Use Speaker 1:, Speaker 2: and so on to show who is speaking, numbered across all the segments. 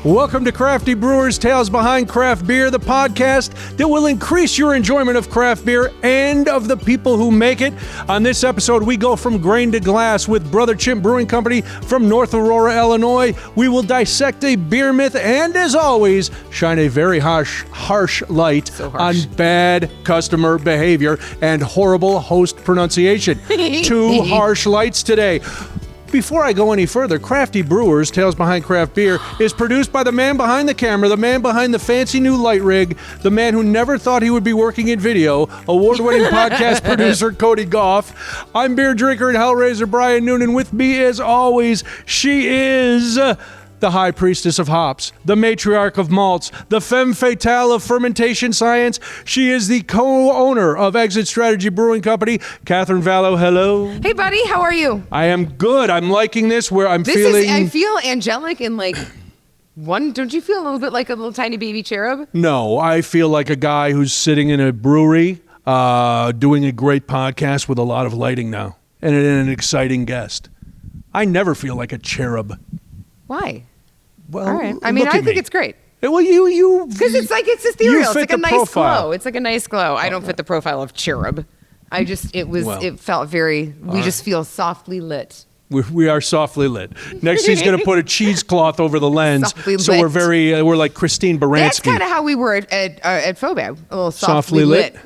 Speaker 1: Welcome to Crafty Brewers, Tales Behind Craft Beer, the podcast that will increase your enjoyment of craft beer and of the people who make it. On this episode, we go from grain to glass with Brother Chimp Brewing Company from North Aurora, Illinois. We will dissect a beer myth and, as always, shine a very harsh light on bad customer behavior and horrible host pronunciation. Two harsh lights today. Before I go any further, Crafty Brewers, Tales Behind Craft Beer, is produced by the man behind the camera, the man behind the fancy new light rig, the man who never thought he would be working in video, award-winning podcast producer Cody Goff. I'm beer drinker and hellraiser Brian Newman. With me, as always, she is the high priestess of hops, the matriarch of malts, the femme fatale of fermentation science. She is the co-owner of Exit Strategy Brewing Company, Katherine Vallow. Hello.
Speaker 2: Hey, buddy. How are you?
Speaker 1: I am good. I'm liking this. Where I
Speaker 2: feel angelic and like don't you feel a little bit like a little tiny baby cherub?
Speaker 1: No, I feel like a guy who's sitting in a brewery, doing a great podcast with a lot of lighting now and an exciting guest. I never feel like a cherub.
Speaker 2: Why?
Speaker 1: Well,
Speaker 2: all right. I mean, I think it's great.
Speaker 1: Well, you
Speaker 2: because it's ethereal. It's like a nice
Speaker 1: profile.
Speaker 2: glow. It's like a nice glow. I don't fit the profile of cherub. It felt very. We just feel softly lit.
Speaker 1: We are softly lit. Next, he's going to put a cheesecloth over the lens, so we're like Christine Baranski.
Speaker 2: That's kind of how we were at Phobab. A little softly lit.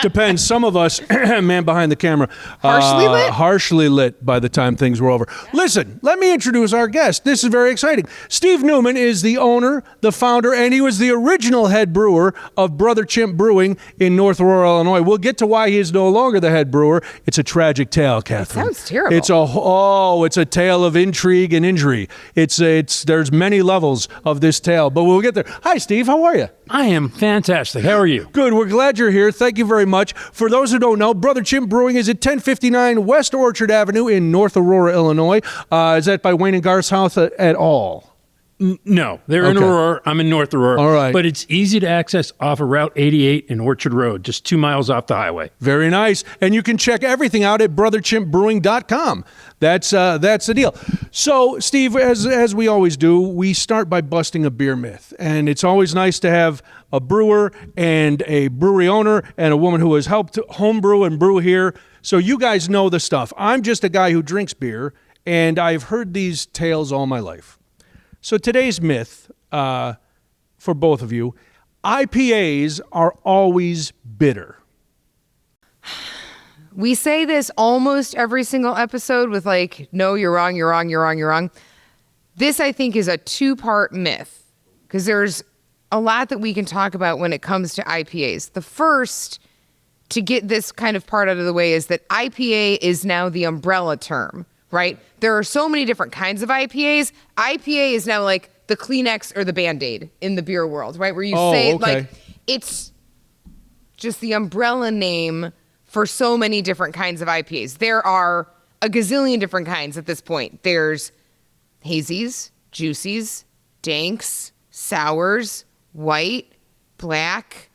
Speaker 1: Depends. Some of us, man behind the camera,
Speaker 2: harshly lit
Speaker 1: by the time things were over. Listen, let me introduce our guest. This is very exciting. Steve Newman is the owner, the founder, and he was the original head brewer of Brother Chimp Brewing in North Aurora, Illinois. We'll get to why he is no longer the head brewer. It's a tragic tale, Katherine.
Speaker 2: It sounds terrible.
Speaker 1: It's a tale of intrigue and injury. There's many levels of this tale, but we'll get there. Hi, Steve. How are you?
Speaker 3: I am fantastic. How are you?
Speaker 1: Good. We're glad you're here. Thank you very much. For those who don't know, Brother Chimp Brewing is at 1059 West Orchard Avenue in North Aurora, Illinois. Is that by Wayne and Garth's house at all?
Speaker 3: No, they're in Aurora. I'm in North Aurora.
Speaker 1: All right.
Speaker 3: But it's easy to access off of Route 88 and Orchard Road, just 2 miles off the highway.
Speaker 1: Very nice. And you can check everything out at brotherchimpbrewing.com. That's the deal. So, Steve, as we always do, we start by busting a beer myth. And it's always nice to have a brewer and a brewery owner and a woman who has helped homebrew and brew here. So you guys know the stuff. I'm just a guy who drinks beer, and I've heard these tales all my life. So today's myth, for both of you, IPAs are always bitter.
Speaker 2: We say this almost every single episode with like, no, you're wrong, you're wrong, you're wrong, you're wrong. This, I think, is a two-part myth because there's a lot that we can talk about when it comes to IPAs. The first, to get this kind of part out of the way, is that IPA is now the umbrella term. Right? There are so many different kinds of IPAs. IPA is now like the Kleenex or the Band-Aid in the beer world, right? Where you like, it's just the umbrella name for so many different kinds of IPAs. There are a gazillion different kinds at this point. There's hazies, juicies, danks, sours, white, black,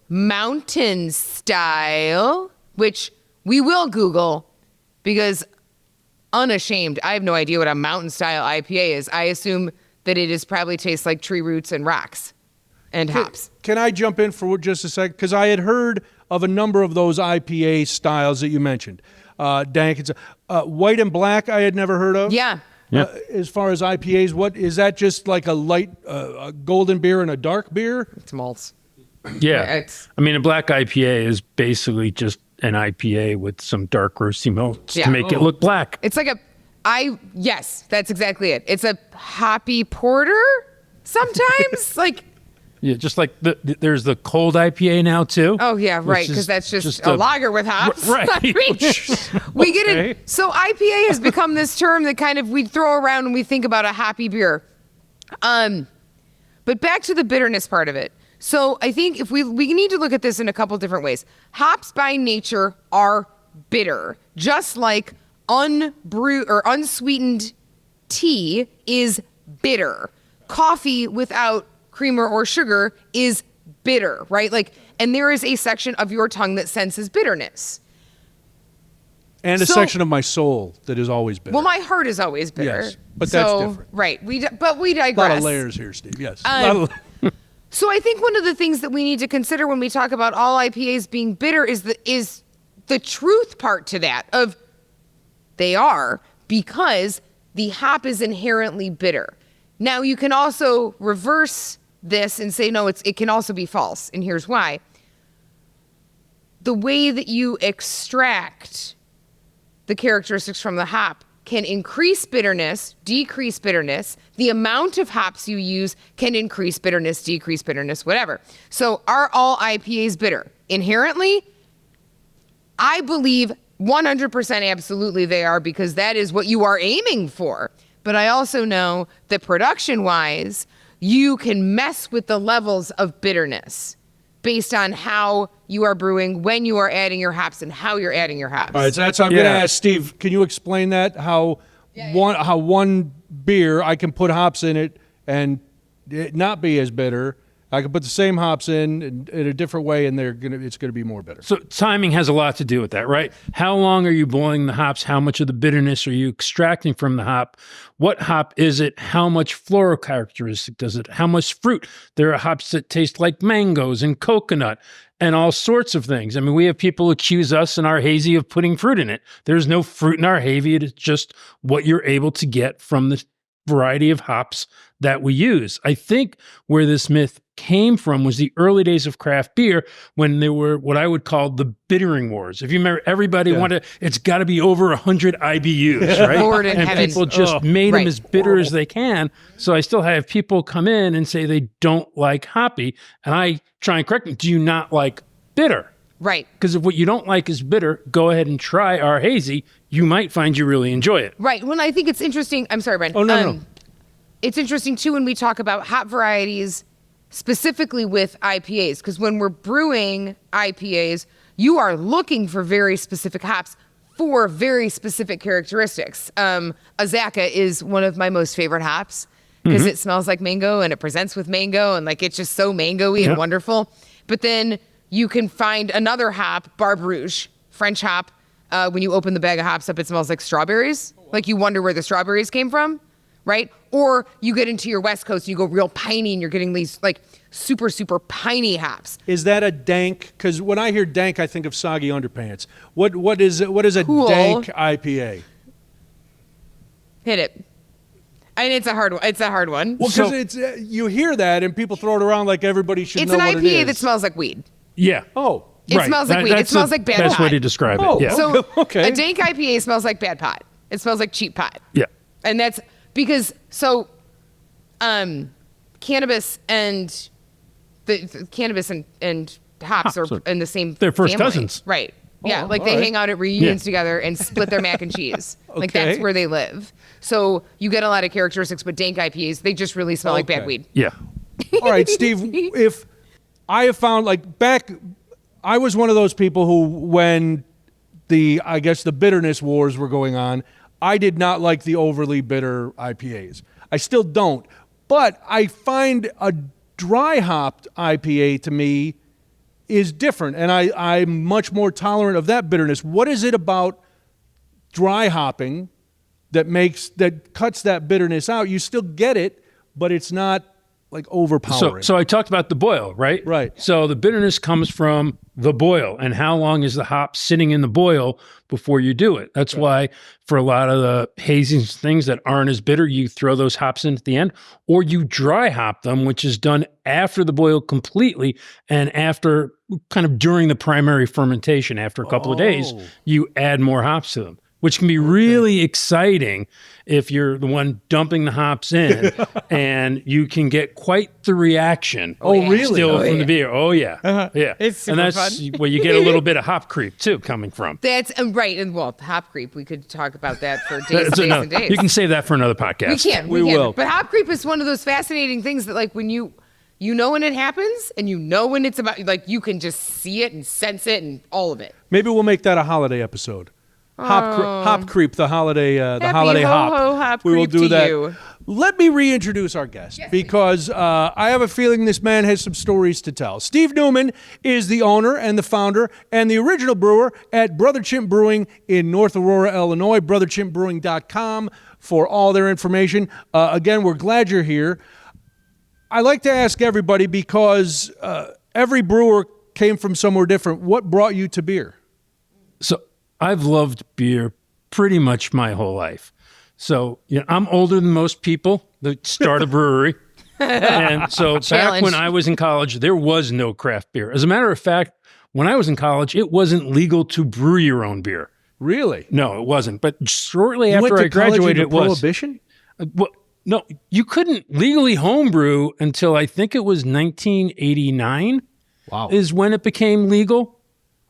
Speaker 2: mountain style, which we will Google because unashamed, I have no idea what a mountain style IPA is. I assume that it probably tastes like tree roots and rocks and hops.
Speaker 1: Can I jump in for just a second? Because I had heard of a number of those IPA styles that you mentioned. Dank, white and black I had never heard of.
Speaker 2: Yeah.
Speaker 1: As far as IPAs, what is that? Just like a light a golden beer and a dark beer?
Speaker 2: It's malts.
Speaker 3: Yeah. I mean, a black IPA is basically just an IPA with some dark roasty malts to make it look black.
Speaker 2: It's like yes, that's exactly it. It's a hoppy porter sometimes.
Speaker 3: Yeah, just like there's the cold IPA now too.
Speaker 2: Oh yeah, right, because that's just a lager with hops.
Speaker 3: Right.
Speaker 2: I mean, we get it. So IPA has become this term that kind of we throw around when we think about a hoppy beer. But back to the bitterness part of it. So I think if we need to look at this in a couple different ways. Hops by nature are bitter, just like unbrewed or unsweetened tea is bitter. Coffee without creamer or sugar is bitter, right? And there is a section of your tongue that senses bitterness.
Speaker 1: And a section of my soul that is always bitter.
Speaker 2: Well, my heart is always bitter.
Speaker 1: Yes, but that's different.
Speaker 2: Right. But we digress.
Speaker 1: A lot of layers here, Steve. Yes.
Speaker 2: So I think one of the things that we need to consider when we talk about all IPAs being bitter is the truth part to that of they are, because the hop is inherently bitter. Now you can also reverse this and say, no, it can also be false. And here's why. The way that you extract the characteristics from the hop can increase bitterness, decrease bitterness. The amount of hops you use can increase bitterness, decrease bitterness, whatever. So are all IPAs bitter? Inherently, I believe 100% absolutely they are, because that is what you are aiming for. But I also know that production-wise, you can mess with the levels of bitterness based on how you are brewing, when you are adding your hops, and how you're adding your hops.
Speaker 1: All right, so that's I'm going to ask Steve. Can you explain that? How one beer I can put hops in it and it not be as bitter. I can put the same hops in a different way, and it's going to be more bitter.
Speaker 3: So timing has a lot to do with that, right? How long are you boiling the hops? How much of the bitterness are you extracting from the hop? What hop is it? How much floral characteristic does it? How much fruit? There are hops that taste like mangoes and coconut and all sorts of things. I mean, we have people accuse us in our hazy of putting fruit in it. There's no fruit in our hazy. It's just what you're able to get from the variety of hops that we use. I think where this myth came from was the early days of craft beer, when there were what I would call the bittering wars. If you remember, everybody wanted, it's got to be over 100 IBUs, right?
Speaker 2: Lord in
Speaker 3: and
Speaker 2: heaven.
Speaker 3: people just made them as bitter as they can. So I still have people come in and say they don't like hoppy, and I try and correct them. Do you not like bitter?
Speaker 2: Right.
Speaker 3: Because if what you don't like is bitter, go ahead and try our hazy. You might find you really enjoy it.
Speaker 2: Right. Well, I think it's interesting. I'm sorry, Brian.
Speaker 1: Oh, no.
Speaker 2: It's interesting, too, when we talk about hop varieties, specifically with IPAs, because when we're brewing IPAs, you are looking for very specific hops for very specific characteristics. Azaka is one of my most favorite hops because it smells like mango and it presents with mango, and like it's just so mango-y and wonderful. But then you can find another hop, Barbe Rouge, French hop. When you open the bag of hops up, it smells like strawberries. Like you wonder where the strawberries came from, right? Or you get into your West Coast and you go real piney and you're getting these like super, super piney hops.
Speaker 1: Is that a dank? Because when I hear dank, I think of soggy underpants. What is a dank IPA?
Speaker 2: Hit it. And it's a hard one. It's a hard one.
Speaker 1: Well, because it's you hear that and people throw it around like everybody should know what it is.
Speaker 2: It's an IPA that smells like weed.
Speaker 3: Yeah.
Speaker 1: Oh.
Speaker 2: It smells like weed. It smells like bad pot.
Speaker 3: Best way to describe
Speaker 1: Oh,
Speaker 3: it. Yeah.
Speaker 2: So
Speaker 1: okay.
Speaker 2: A dank IPA smells like bad pot. It smells like cheap pot.
Speaker 3: Yeah.
Speaker 2: And that's because cannabis and the cannabis and hops are in the same
Speaker 3: They're first
Speaker 2: family.
Speaker 3: cousins.
Speaker 2: Right. Yeah,
Speaker 1: Oh,
Speaker 2: like they hang out at reunions together and split their mac and cheese. Like that's
Speaker 1: Okay.
Speaker 2: where they live. So you get a lot of characteristics, but dank IPAs, they just really smell like bad weed.
Speaker 3: Yeah.
Speaker 1: All right, Steve, if I have found I was one of those people who, when the bitterness wars were going on, I did not like the overly bitter IPAs. I still don't. But I find a dry hopped IPA to me is different, and I'm much more tolerant of that bitterness. What is it about dry hopping that cuts that bitterness out? You still get it, but it's not like overpowering.
Speaker 3: So I talked about the boil, right?
Speaker 1: Right.
Speaker 3: So the bitterness comes from the boil, and how long is the hop sitting in the boil before you do it? That's why for a lot of the hazy things that aren't as bitter, you throw those hops in at the end, or you dry hop them, which is done after the boil completely and after kind of during the primary fermentation. After a couple of days, you add more hops to them, which can be really exciting if you're the one dumping the hops in, and you can get quite the reaction.
Speaker 1: Really?
Speaker 3: Still from the beer. Oh, yeah. Yeah.
Speaker 2: It's super
Speaker 3: and that's
Speaker 2: fun.
Speaker 3: where you get a little bit of hop creep, too, coming from.
Speaker 2: That's right. And well, hop creep, we could talk about that for days and days and days.
Speaker 3: You can save that for another podcast.
Speaker 2: We can.
Speaker 1: We will.
Speaker 2: But hop creep is one of those fascinating things that, like, when you know when it happens, and you know when it's about, like, you can just see it and sense it and all of it.
Speaker 1: Maybe we'll make that a holiday episode. Hop Creep, the holiday
Speaker 2: Happy
Speaker 1: hop.
Speaker 2: ho hop
Speaker 1: We will
Speaker 2: creep
Speaker 1: do
Speaker 2: to
Speaker 1: that.
Speaker 2: you.
Speaker 1: Let me reintroduce our guest because I have a feeling this man has some stories to tell. Steve Newman is the owner and the founder and the original brewer at Brother Chimp Brewing in North Aurora, Illinois. BrotherChimpBrewing.com for all their information. Again, we're glad you're here. I like to ask everybody because every brewer came from somewhere different. What brought you to beer?
Speaker 3: So I've loved beer pretty much my whole life. So, I'm older than most people that start a brewery. And so back when I was in college, there was no craft beer. As a matter of fact, when I was in college, it wasn't legal to brew your own beer.
Speaker 1: Really?
Speaker 3: No, it wasn't. But shortly
Speaker 1: You
Speaker 3: after
Speaker 1: went to
Speaker 3: I graduated, it was.
Speaker 1: Prohibition?
Speaker 3: Well, no, you couldn't legally homebrew until I think it was 1989.
Speaker 1: Wow.
Speaker 3: Is when it became legal.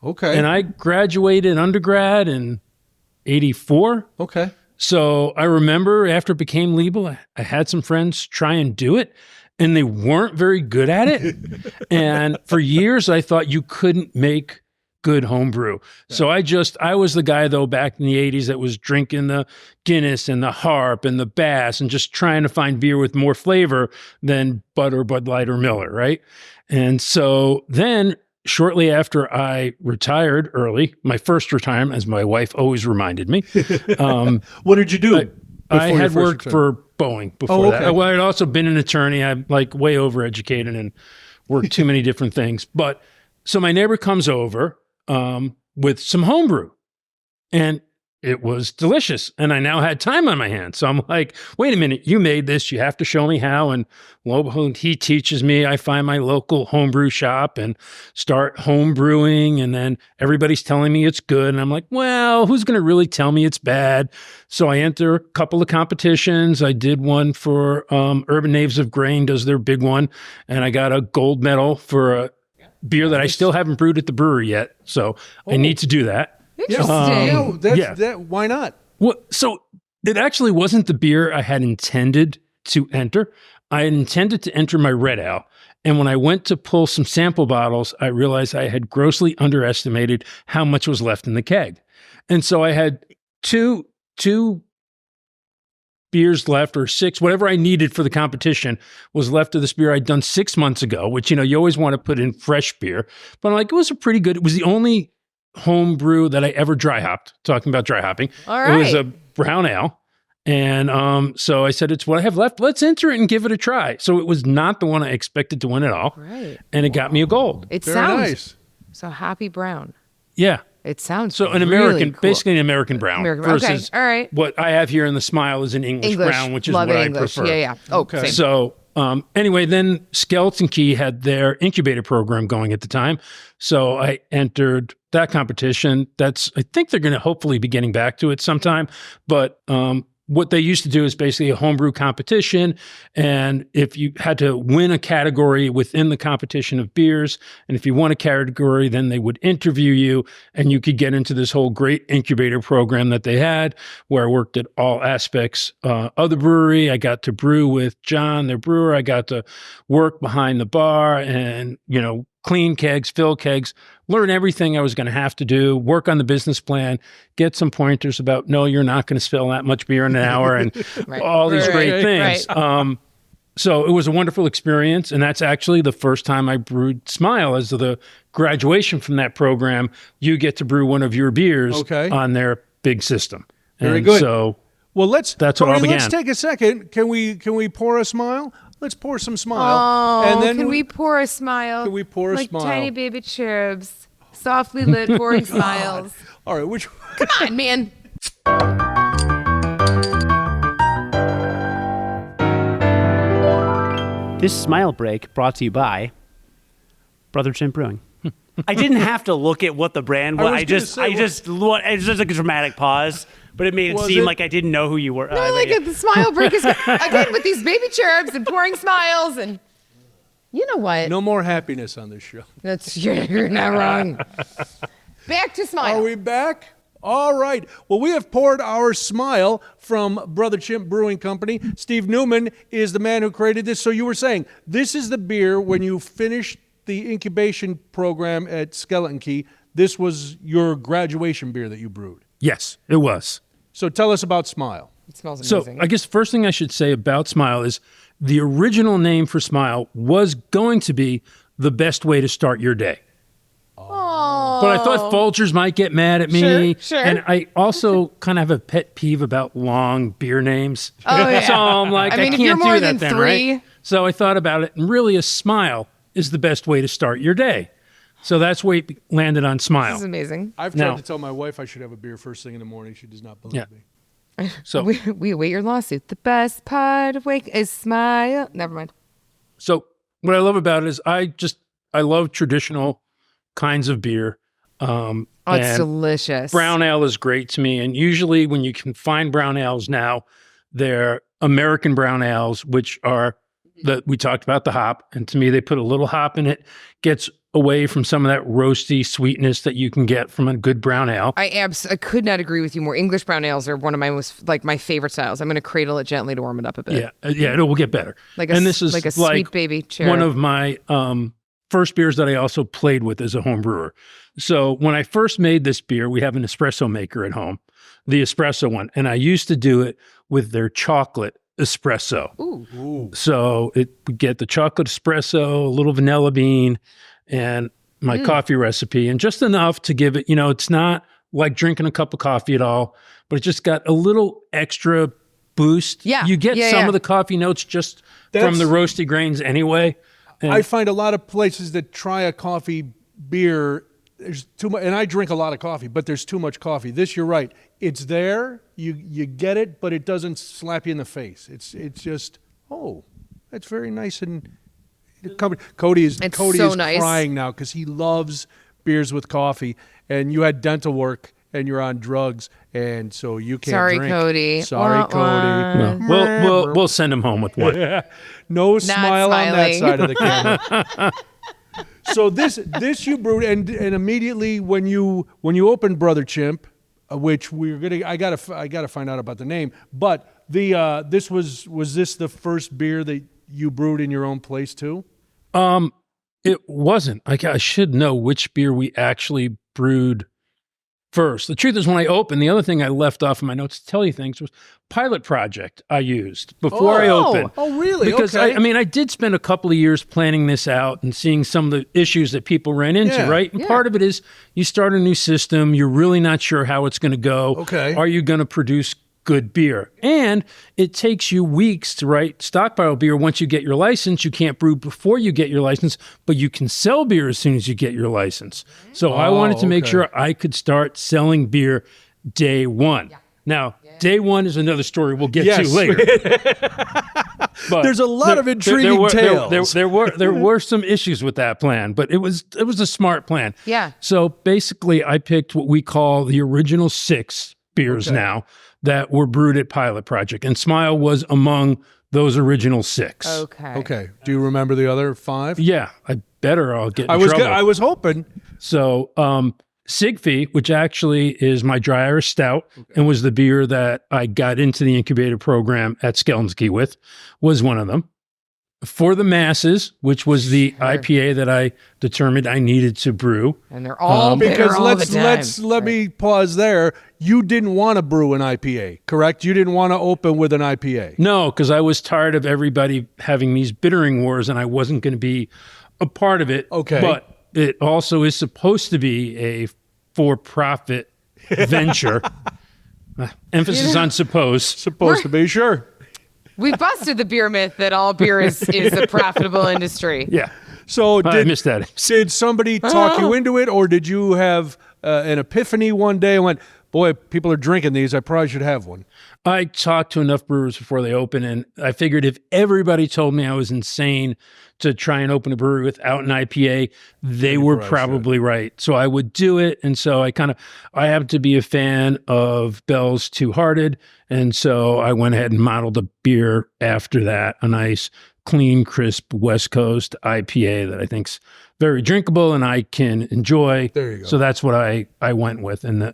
Speaker 1: Okay.
Speaker 3: And I graduated undergrad in 84.
Speaker 1: Okay.
Speaker 3: So I remember after it became legal, I had some friends try and do it, and they weren't very good at it. And for years, I thought you couldn't make good homebrew. So I was the guy, though, back in the 80s that was drinking the Guinness and the Harp and the Bass and just trying to find beer with more flavor than Bud or Bud Light or Miller, right? And so then shortly after I retired early, my first retirement, as my wife always reminded me.
Speaker 1: What did you do?
Speaker 3: I had worked for Boeing before that. Well, I'd also been an attorney. I'm like way overeducated and worked too many different things. But so my neighbor comes over with some homebrew, and it was delicious. And I now had time on my hands. So I'm like, wait a minute, you made this. You have to show me how. And lo and behold, he teaches me. I find my local homebrew shop and start home brewing. And then everybody's telling me it's good. And I'm like, well, who's going to really tell me it's bad? So I enter a couple of competitions. I did one for Urban Knaves of Grain, does their big one. And I got a gold medal for a beer that I still haven't brewed at the brewery yet. So I need to do that.
Speaker 2: Interesting.
Speaker 1: Why not?
Speaker 3: Well, so it actually wasn't the beer I had intended to enter. I had intended to enter my red ale. And when I went to pull some sample bottles, I realized I had grossly underestimated how much was left in the keg. And so I had two beers left, or six, whatever I needed for the competition was left of this beer I'd done 6 months ago, which, you always want to put in fresh beer. But I'm like, it was it was the only home brew that I ever dry hopped, talking about dry hopping.
Speaker 2: All right.
Speaker 3: It was a brown ale. And so I said, it's what I have left. Let's enter it and give it a try. So it was not the one I expected to win at all.
Speaker 2: Right.
Speaker 3: And it got me a gold.
Speaker 2: It
Speaker 1: Very
Speaker 2: sounds
Speaker 1: nice.
Speaker 2: so happy brown.
Speaker 3: Yeah.
Speaker 2: It sounds
Speaker 3: So an
Speaker 2: really
Speaker 3: American,
Speaker 2: cool.
Speaker 3: basically an American brown versus
Speaker 2: Okay. All right.
Speaker 3: what I have here in the Smile is an English brown, which is
Speaker 2: Love
Speaker 3: what
Speaker 2: English.
Speaker 3: I prefer.
Speaker 2: Yeah. Oh,
Speaker 1: Okay.
Speaker 2: same.
Speaker 3: So anyway, then Skeleton Key had their incubator program going at the time. So I entered that competition. I think they're going to hopefully be getting back to it sometime. But what they used to do is basically a homebrew competition. And if you had to win a category within the competition of beers, and if you won a category, then they would interview you and you could get into this whole great incubator program that they had, where I worked at all aspects of the brewery. I got to brew with John, their brewer. I got to work behind the bar and, clean kegs, fill kegs, learn everything I was going to have to do, work on the business plan, get some pointers about, no, you're not going to spill that much beer in an hour and all these great things.
Speaker 2: Right.
Speaker 3: So it was a wonderful experience. And that's actually the first time I brewed Smile. As the graduation from that program, you get to brew one of your beers on their big system.
Speaker 1: Very good.
Speaker 3: So
Speaker 1: that's
Speaker 3: what all began.
Speaker 1: Let's take a second. Can we pour a Smile? Let's pour some Smile.
Speaker 2: Oh,
Speaker 1: and then
Speaker 2: can we pour a smile?
Speaker 1: Can we pour a
Speaker 2: like
Speaker 1: smile?
Speaker 2: Tiny baby cherubs, softly lit, pouring smiles.
Speaker 1: All right,
Speaker 2: Come on, man.
Speaker 4: This Smile break brought to you by Brother Chimp Brewing. I didn't have to look at what the brand was. It's just like a dramatic pause, but it made it seem like I didn't know who you were.
Speaker 2: No, the smile break is again with these baby cherubs and pouring smiles, and you know what?
Speaker 1: No more happiness on this show.
Speaker 2: You're not wrong. Back to Smile.
Speaker 1: Are we back? All right. Well, we have poured our Smile from Brother Chimp Brewing Company. Steve Newman is the man who created this. So you were saying this is the beer when you finished the incubation program at Skeleton Key. This was your graduation beer that you brewed.
Speaker 3: Yes, it was.
Speaker 1: So tell us about Smile.
Speaker 2: It smells
Speaker 3: So
Speaker 2: amazing.
Speaker 3: I guess the first thing I should say about Smile is the original name for Smile was going to be the best way to start your day. But I thought Folgers might get mad at me.
Speaker 2: Sure.
Speaker 3: And I also kind of have a pet peeve about long beer names.
Speaker 2: Oh, yeah.
Speaker 3: So I'm like,
Speaker 2: I mean,
Speaker 3: I
Speaker 2: if you're
Speaker 3: can't
Speaker 2: more
Speaker 3: do that
Speaker 2: than
Speaker 3: then,
Speaker 2: three-
Speaker 3: right? So I thought about it, and really a Smile is the best way to start your day. So that's where it landed on
Speaker 2: This is
Speaker 3: Smile.
Speaker 2: amazing.
Speaker 1: I've tried
Speaker 3: Now-
Speaker 1: to tell my wife I should have a beer first thing in the morning. She does not believe
Speaker 3: Yeah.
Speaker 1: me.
Speaker 3: So
Speaker 2: We await your lawsuit. The best part of wake is smile. Never mind.
Speaker 3: So what I love about it is I love traditional kinds of beer.
Speaker 2: Oh, it's
Speaker 3: and
Speaker 2: delicious.
Speaker 3: brown ale is great to me. And usually when you can find brown ales now, they're American brown ales, which are that we talked about the hop. And to me, they put a little hop in it, gets away from some of that roasty sweetness that you can get from a good brown ale.
Speaker 2: I could not agree with you more. English brown ales are one of my favorite styles. I'm going to cradle it gently to warm it up a bit.
Speaker 3: Yeah, it will get better.
Speaker 2: And this is like a sweet baby cherry.
Speaker 3: One of my first beers that I also played with as a home brewer. So when I first made this beer, we have an espresso maker at home, the espresso one, and I used to do it with their chocolate espresso.
Speaker 2: Ooh.
Speaker 3: So it would get the chocolate espresso, a little vanilla bean, and my coffee recipe, and just enough to give it, it's not like drinking a cup of coffee at all, but it just got a little extra boost.
Speaker 2: Yeah.
Speaker 3: You get
Speaker 2: Yeah,
Speaker 3: some
Speaker 2: yeah.
Speaker 3: of the coffee notes just from the roasty grains anyway. And
Speaker 1: I find a lot of places that try a coffee beer, there's too much, and I drink a lot of coffee, but there's too much coffee. This, you're right. It's there, you get it, but it doesn't slap you in the face. It's just, that's very nice and covered. Cody is
Speaker 2: so nice.
Speaker 1: crying now because he loves beers with coffee, and you had dental work and you're on drugs, and so you can't
Speaker 2: Sorry,
Speaker 1: drink.
Speaker 2: Cody.
Speaker 1: Sorry,
Speaker 2: Wah,
Speaker 1: Cody.
Speaker 2: wah.
Speaker 3: we'll send him home with one.
Speaker 1: No smile on that
Speaker 2: smiling.
Speaker 1: side of the camera. So this you brewed, and immediately when you opened Brother Chimp, which I gotta find out about the name, but this was this the first beer that you brewed in your own place too?
Speaker 3: It wasn't. I should know which beer we actually brewed first. The truth is, when I opened, the other thing I left off in my notes to tell you things was pilot project I used before I opened.
Speaker 1: Oh, really?
Speaker 3: Because
Speaker 1: okay.
Speaker 3: I did spend a couple of years planning this out and seeing some of the issues that people ran into,
Speaker 1: Yeah.
Speaker 3: right? And part of it is you start a new system, you're really not sure how it's going to go.
Speaker 1: Okay.
Speaker 3: Are you going to produce good beer? And it takes you weeks to stockpile beer. Once you get your license, you can't brew before you get your license, but you can sell beer as soon as you get your license. So I wanted to make
Speaker 1: okay.
Speaker 3: sure I could start selling beer day one. Now, day one is another story we'll get to later. But
Speaker 1: There's a lot of intriguing tales.
Speaker 3: There were some issues with that plan, but it was a smart plan.
Speaker 2: Yeah.
Speaker 3: So basically, I picked what we call the original 6 beers now that were brewed at Pilot Project, and Smile was among those original 6.
Speaker 1: Okay. Do you remember the other 5?
Speaker 3: Yeah, I'll get in trouble.
Speaker 1: I was hoping.
Speaker 3: So, Sigfie, which actually is my dry Irish stout and was the beer that I got into the incubator program at Skelensky with, was one of them. For the Masses, which was the IPA that I determined I needed to brew.
Speaker 2: And they're all bitter
Speaker 1: Because
Speaker 2: all the time.
Speaker 1: let me pause there. You didn't want to brew an IPA, correct? You didn't want to open with an IPA.
Speaker 3: No, because I was tired of everybody having these bittering wars, and I wasn't going to be a part of it.
Speaker 1: Okay.
Speaker 3: But it also is supposed to be a for-profit venture. Emphasis on supposed.
Speaker 1: Supposed to be, sure.
Speaker 2: We busted the beer myth that all beer is a profitable industry.
Speaker 3: Yeah.
Speaker 1: So
Speaker 3: I missed that.
Speaker 1: Did somebody talk you into it, or did you have an epiphany one day and went, boy, people are drinking these, I probably should have one?
Speaker 3: I talked to enough brewers before they open, and I figured if everybody told me I was insane to try and open a brewery without an IPA, they were probably right. So I would do it. And so I happen to be a fan of Bell's Two Hearted. And so I went ahead and modeled a beer after that, a nice, clean, crisp West Coast IPA that I think's very drinkable and I can enjoy.
Speaker 1: There you go.
Speaker 3: So that's what I went with. And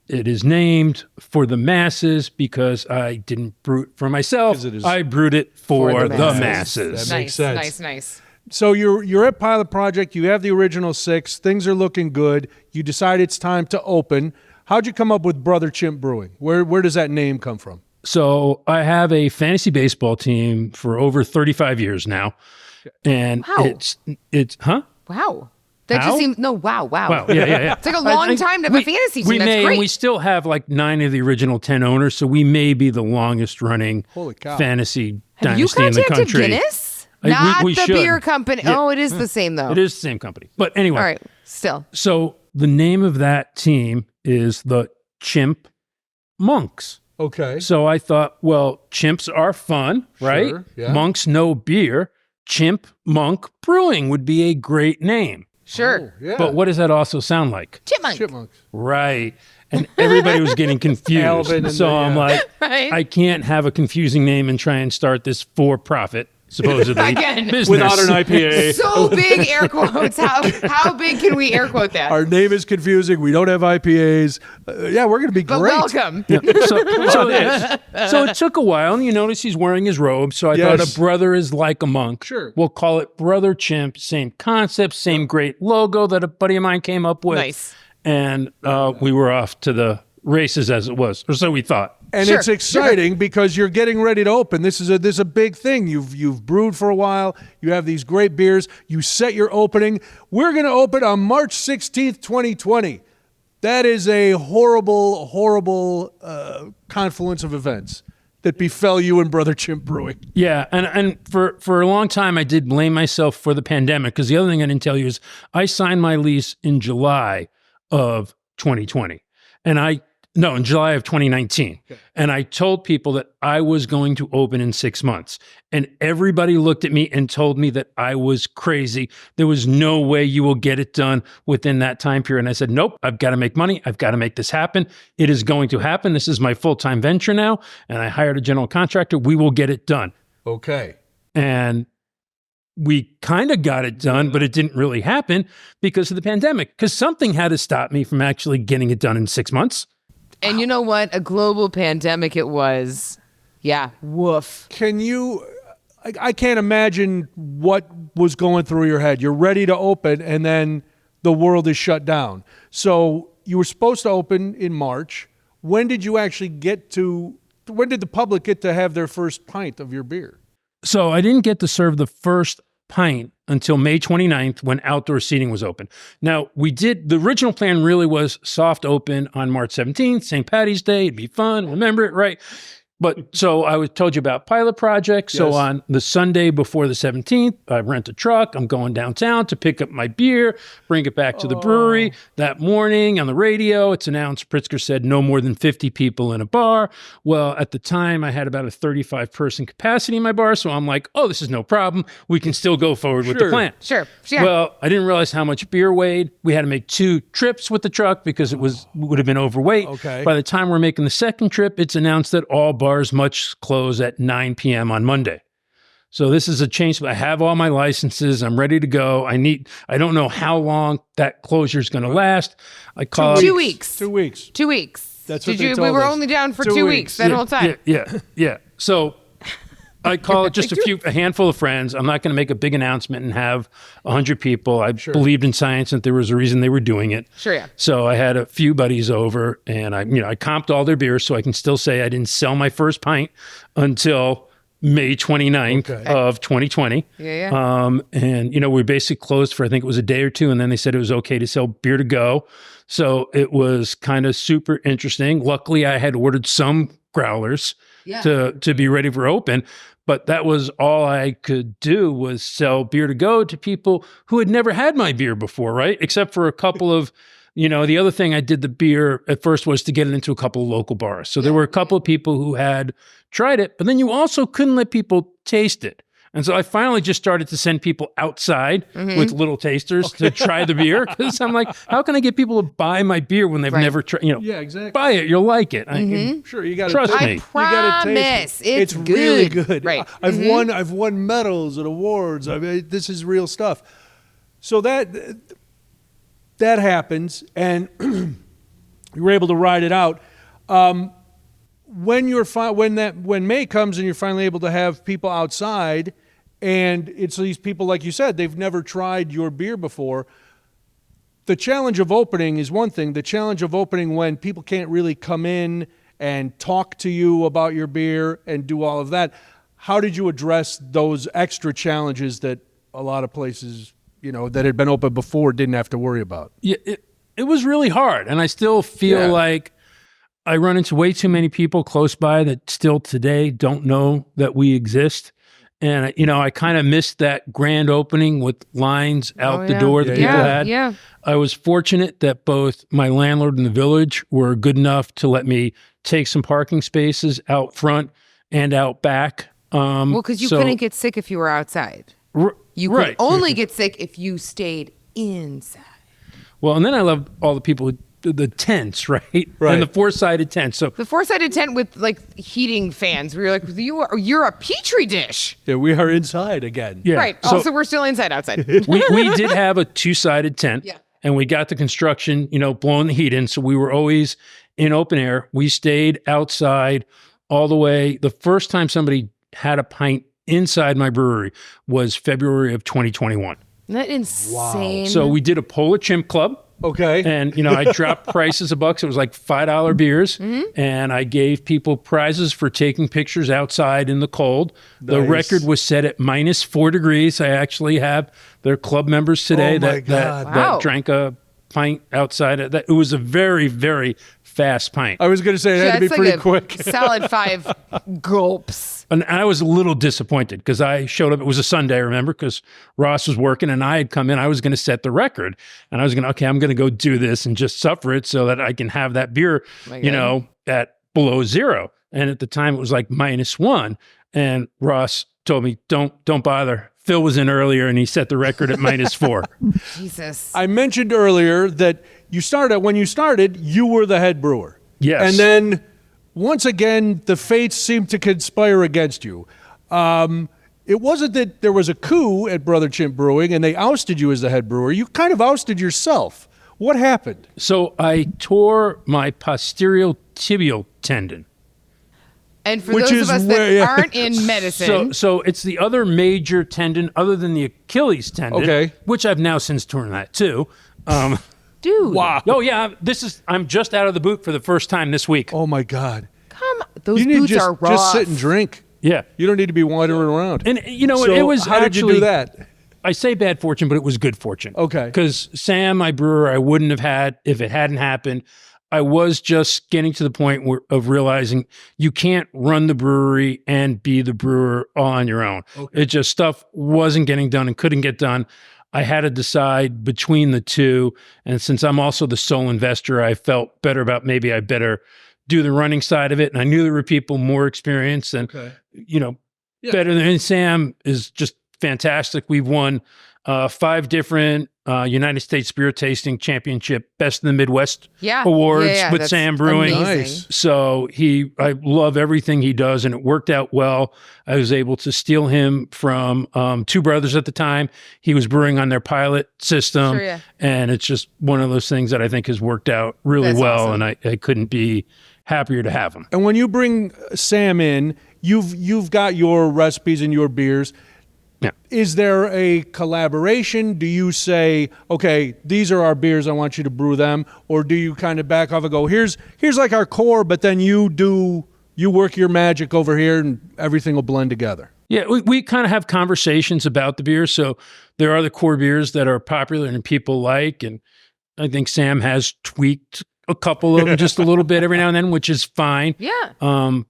Speaker 3: it is named For the Masses because I didn't brew it for myself. I brewed it for the masses.
Speaker 1: That makes sense.
Speaker 2: Nice.
Speaker 1: So you're at Pilot Project. You have the original 6. Things are looking good. You decide it's time to open. How'd you come up with Brother Chimp Brewing? Where does that name come from?
Speaker 3: So I have a fantasy baseball team for over 35 years now. And
Speaker 2: Wow.
Speaker 3: it's
Speaker 2: Wow. That
Speaker 3: How?
Speaker 2: just seems, no, wow.
Speaker 3: Wow. Yeah.
Speaker 2: It's like a long time to have a fantasy team.
Speaker 3: We
Speaker 2: That's
Speaker 3: may,
Speaker 2: great.
Speaker 3: and we still have like 9 of the original 10 owners, so we may be the longest running
Speaker 1: Holy cow.
Speaker 3: fantasy
Speaker 2: Have you
Speaker 3: dynasty in the
Speaker 2: contacted
Speaker 3: country.
Speaker 2: Guinness?
Speaker 3: We
Speaker 2: Not the
Speaker 3: should.
Speaker 2: beer company.
Speaker 3: Yeah.
Speaker 2: Oh, it is the same though.
Speaker 3: It is the same company. But anyway.
Speaker 2: All right. Still.
Speaker 3: So the name of that team is the Chimp Monks.
Speaker 1: Okay.
Speaker 3: So I thought, well, chimps are fun, right?
Speaker 1: Sure, yeah.
Speaker 3: Monks know beer. Chimp Monk Brewing would be a great name.
Speaker 2: Sure.
Speaker 1: Yeah.
Speaker 3: But what does that also sound like?
Speaker 2: Chipmunk.
Speaker 1: Chipmunks.
Speaker 3: Right. And everybody was getting confused.
Speaker 1: Alvin and
Speaker 3: so
Speaker 1: the,
Speaker 3: I'm like,
Speaker 2: Right.
Speaker 3: I can't have a confusing name and try and start this for-profit, supposedly,
Speaker 2: Again.
Speaker 3: business.
Speaker 1: Without an IPA.
Speaker 2: So big air quotes. How big can we air quote that?
Speaker 1: Our name is confusing. We don't have IPAs. Yeah, we're going to be
Speaker 2: But
Speaker 1: great.
Speaker 2: welcome.
Speaker 3: So it took a while, and you notice he's wearing his robe. So I thought
Speaker 1: Yes.
Speaker 3: a brother is like a monk.
Speaker 1: Sure.
Speaker 3: We'll call it Brother Chimp. Same concept, same great logo that a buddy of mine came up with.
Speaker 2: Nice.
Speaker 3: And we were off to the races as it was, or so we thought.
Speaker 1: And
Speaker 2: Sure,
Speaker 1: it's exciting because you're getting ready to open. This is a big thing. You've brewed for a while. You have these great beers. You set your opening. We're going to open on March 16th, 2020. That is a horrible, horrible confluence of events that befell you and Brother Chimp Brewing.
Speaker 3: Yeah, and for a long time, I did blame myself for the pandemic, because the other thing I didn't tell you is I signed my lease in July of 2020. In July of 2019. Okay. And I told people that I was going to open in 6 months. And everybody looked at me and told me that I was crazy. There was no way you will get it done within that time period. And I said, nope, I've got to make money. I've got to make this happen. It is going to happen. This is my full-time venture now. And I hired a general contractor. We will get it done.
Speaker 1: Okay.
Speaker 3: And we kind of got it done, but it didn't really happen because of the pandemic. Because something had to stop me from actually getting it done in 6 months.
Speaker 2: And you know what? A global pandemic it was. Yeah. Woof.
Speaker 1: Can you, I can't imagine what was going through your head. You're ready to open and then the world is shut down. So you were supposed to open in March. When did you actually when did the public get to have their first pint of your beer?
Speaker 3: So I didn't get to serve the first pint until May 29th when outdoor seating was open. Now, the original plan really was soft open on March 17th, St. Patty's Day. It'd be fun. Remember it, right? But so I told you about pilot project. So
Speaker 1: Yes.
Speaker 3: on the Sunday before the 17th, I rent a truck. I'm going downtown to pick up my beer, bring it back to the brewery. That morning on the radio, it's announced, Pritzker said no more than 50 people in a bar. Well, at the time, I had about a 35-person capacity in my bar. So I'm like, oh, this is no problem. We can still go forward with the plan.
Speaker 2: Sure. Yeah.
Speaker 3: Well, I didn't realize how much beer weighed. We had to make 2 trips with the truck because it would have been overweight.
Speaker 1: Okay.
Speaker 3: By the time we're making the second trip, it's announced that all bars must close at 9 p.m. on Monday. So this is a change. I have all my licenses. I'm ready to go. I don't know how long that closure is going to last. I call
Speaker 2: 2 weeks.
Speaker 1: 2 weeks.
Speaker 2: 2 weeks.
Speaker 1: That's what
Speaker 2: Did
Speaker 1: they
Speaker 2: you?
Speaker 1: told
Speaker 2: We were
Speaker 1: us.
Speaker 2: only down for
Speaker 1: 2
Speaker 2: 2
Speaker 1: weeks.
Speaker 2: weeks that whole time.
Speaker 3: Yeah. So I call it just a handful of friends. I'm not going to make a big announcement and have 100 people. I believed in science and there was a reason they were doing it.
Speaker 2: Sure, yeah.
Speaker 3: So I had a few buddies over and I comped all their beers so I can still say I didn't sell my first pint until May 29th of 2020.
Speaker 2: Yeah.
Speaker 3: And, we basically closed for, I think it was a day or two. And then they said it was okay to sell beer to go. So it was kind of super interesting. Luckily, I had ordered some growlers to be ready for open. But that was all I could do was sell beer to go to people who had never had my beer before, right? Except for a couple of, the other thing I did the beer at first was to get it into a couple of local bars. So there were a couple of people who had tried it, but then you also couldn't let people taste it. And so I finally just started to send people outside with little tasters to try the beer. Because I'm like, how can I get people to buy my beer when they've never tried?
Speaker 1: Yeah, exactly.
Speaker 3: Buy it, you'll like it.
Speaker 1: Sure, you got to
Speaker 3: Trust me.
Speaker 1: You got to taste it.
Speaker 2: It's
Speaker 1: really
Speaker 2: good.
Speaker 1: good.
Speaker 2: Right.
Speaker 1: I've won medals and awards. I mean, this is real stuff. So that happens, and you were able to ride it out. When May comes and you're finally able to have people outside, and it's these people, like you said, they've never tried your beer before. the challenge of opening is one thing. The challenge of opening when people can't really come in and talk to you about your beer and do all of that. How did you address those extra challenges that a lot of places, that had been open before didn't have to worry about?
Speaker 3: Yeah, it was really hard. And I still feel like I run into way too many people close by that still today don't know that we exist. And, I kind of missed that grand opening with lines out the door that people had.
Speaker 2: Yeah.
Speaker 3: I was fortunate that both my landlord and the village were good enough to let me take some parking spaces out front and out back.
Speaker 2: Because you couldn't get sick if you were outside. You could only get sick if you stayed inside.
Speaker 3: Well, and then I loved all the people, the tents, right? And the four-sided tents. So
Speaker 2: the four-sided tent with heating fans. We were like, you're a petri dish.
Speaker 1: Yeah, we are inside again.
Speaker 3: Yeah.
Speaker 2: Right.
Speaker 3: So
Speaker 2: also, we're still outside.
Speaker 3: we did have a two-sided tent.
Speaker 2: Yeah.
Speaker 3: And we got the construction, blowing the heat in. So we were always in open air. We stayed outside all the way. The first time somebody had a pint inside my brewery was February of 2021.
Speaker 2: Isn't that insane?
Speaker 3: Wow. So we did a Polar Chimp Club.
Speaker 1: Okay.
Speaker 3: And, I dropped prices $1. It was like $5 beers. And I gave people prizes for taking pictures outside in the cold.
Speaker 1: Nice.
Speaker 3: The record was set at -4 degrees. I actually have their club members today that drank a pint outside. It was a very, very fast pint.
Speaker 1: I was going to say it had to be pretty quick.
Speaker 2: Solid 5 gulps.
Speaker 3: And I was a little disappointed because I showed up. It was a Sunday, remember, because Ross was working and I had come in. I was going to set the record and I was going to, I'm going to go do this and just suffer it so that I can have that beer, at below zero. And at the time it was like -1. And Ross told me, don't bother. Phil was in earlier and he set the record at -4.
Speaker 2: Jesus.
Speaker 1: I mentioned earlier that when you started, you were the head brewer.
Speaker 3: Yes.
Speaker 1: And then once again, the fates seemed to conspire against you. It wasn't that there was a coup at Brother Chimp Brewing and they ousted you as the head brewer. You kind of ousted yourself. What happened?
Speaker 3: So I tore my posterior tibial tendon.
Speaker 2: And for those of us that aren't in medicine.
Speaker 3: So it's the other major tendon other than the Achilles tendon, which I've now since torn that too.
Speaker 2: Dude.
Speaker 1: Wow.
Speaker 3: Oh yeah, I'm just out of the boot for the first time this week.
Speaker 1: Oh my God.
Speaker 2: Come on. Those boots are rough.
Speaker 1: Just sit and drink.
Speaker 3: Yeah.
Speaker 1: You don't need to be wandering around.
Speaker 3: And it was
Speaker 1: how did you do that?
Speaker 3: I say bad fortune, but it was good fortune.
Speaker 1: Okay.
Speaker 3: Because Sam, my brewer, I wouldn't have had if it hadn't happened. I was just getting to the point of realizing you can't run the brewery and be the brewer all on your own. Okay. It just stuff wasn't getting done and couldn't get done. I had to decide between the two. And since I'm also the sole investor, I felt better about maybe I better do the running side of it. And I knew there were people more experienced and, better than Sam is just fantastic. We've won 5 different United States Beer Tasting Championship Best in the Midwest awards with Sam Brewing.
Speaker 1: Nice.
Speaker 3: So I love everything he does, and it worked out well. I was able to steal him from Two Brothers at the time. He was brewing on their pilot system, and it's just one of those things that I think has worked out really well, awesome. And I couldn't be happier to have him.
Speaker 1: And when you bring Sam in, you've got your recipes and your beers.
Speaker 3: Yeah.
Speaker 1: Is there a collaboration? Do you say, okay, these are our beers, I want you to brew them? Or do you kind of back off and go, here's like our core, but then you work your magic over here and everything will blend together?
Speaker 3: Yeah, we kind of have conversations about the beers. So there are the core beers that are popular and people like. And I think Sam has tweaked a couple of them just a little bit every now and then, which is fine.
Speaker 2: Yeah.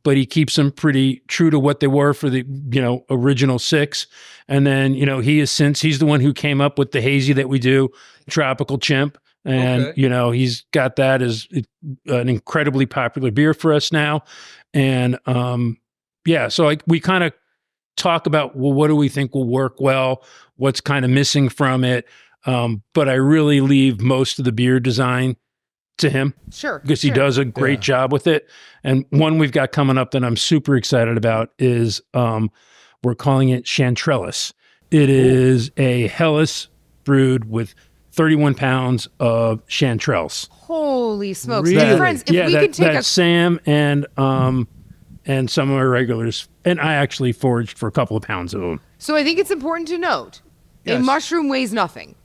Speaker 3: But he keeps them pretty true to what they were for the, original 6. And then, he's the one who came up with the hazy that we do, Tropical Chimp. And, he's got that as an incredibly popular beer for us now. And, so we kind of talk about, well, what do we think will work well? What's kind of missing from it? But I really leave most of the beer design to him.
Speaker 2: Sure.
Speaker 3: Because he does a great job with it. And one we've got coming up that I'm super excited about is we're calling it Chantrellus. It is a Helles brewed with 31 pounds of chanterelles.
Speaker 2: Holy smokes.
Speaker 1: Really?
Speaker 2: Friends, if we could take
Speaker 3: Sam and some of our regulars, and I actually foraged for a couple of pounds of them.
Speaker 2: So I think it's important to note, a mushroom weighs nothing.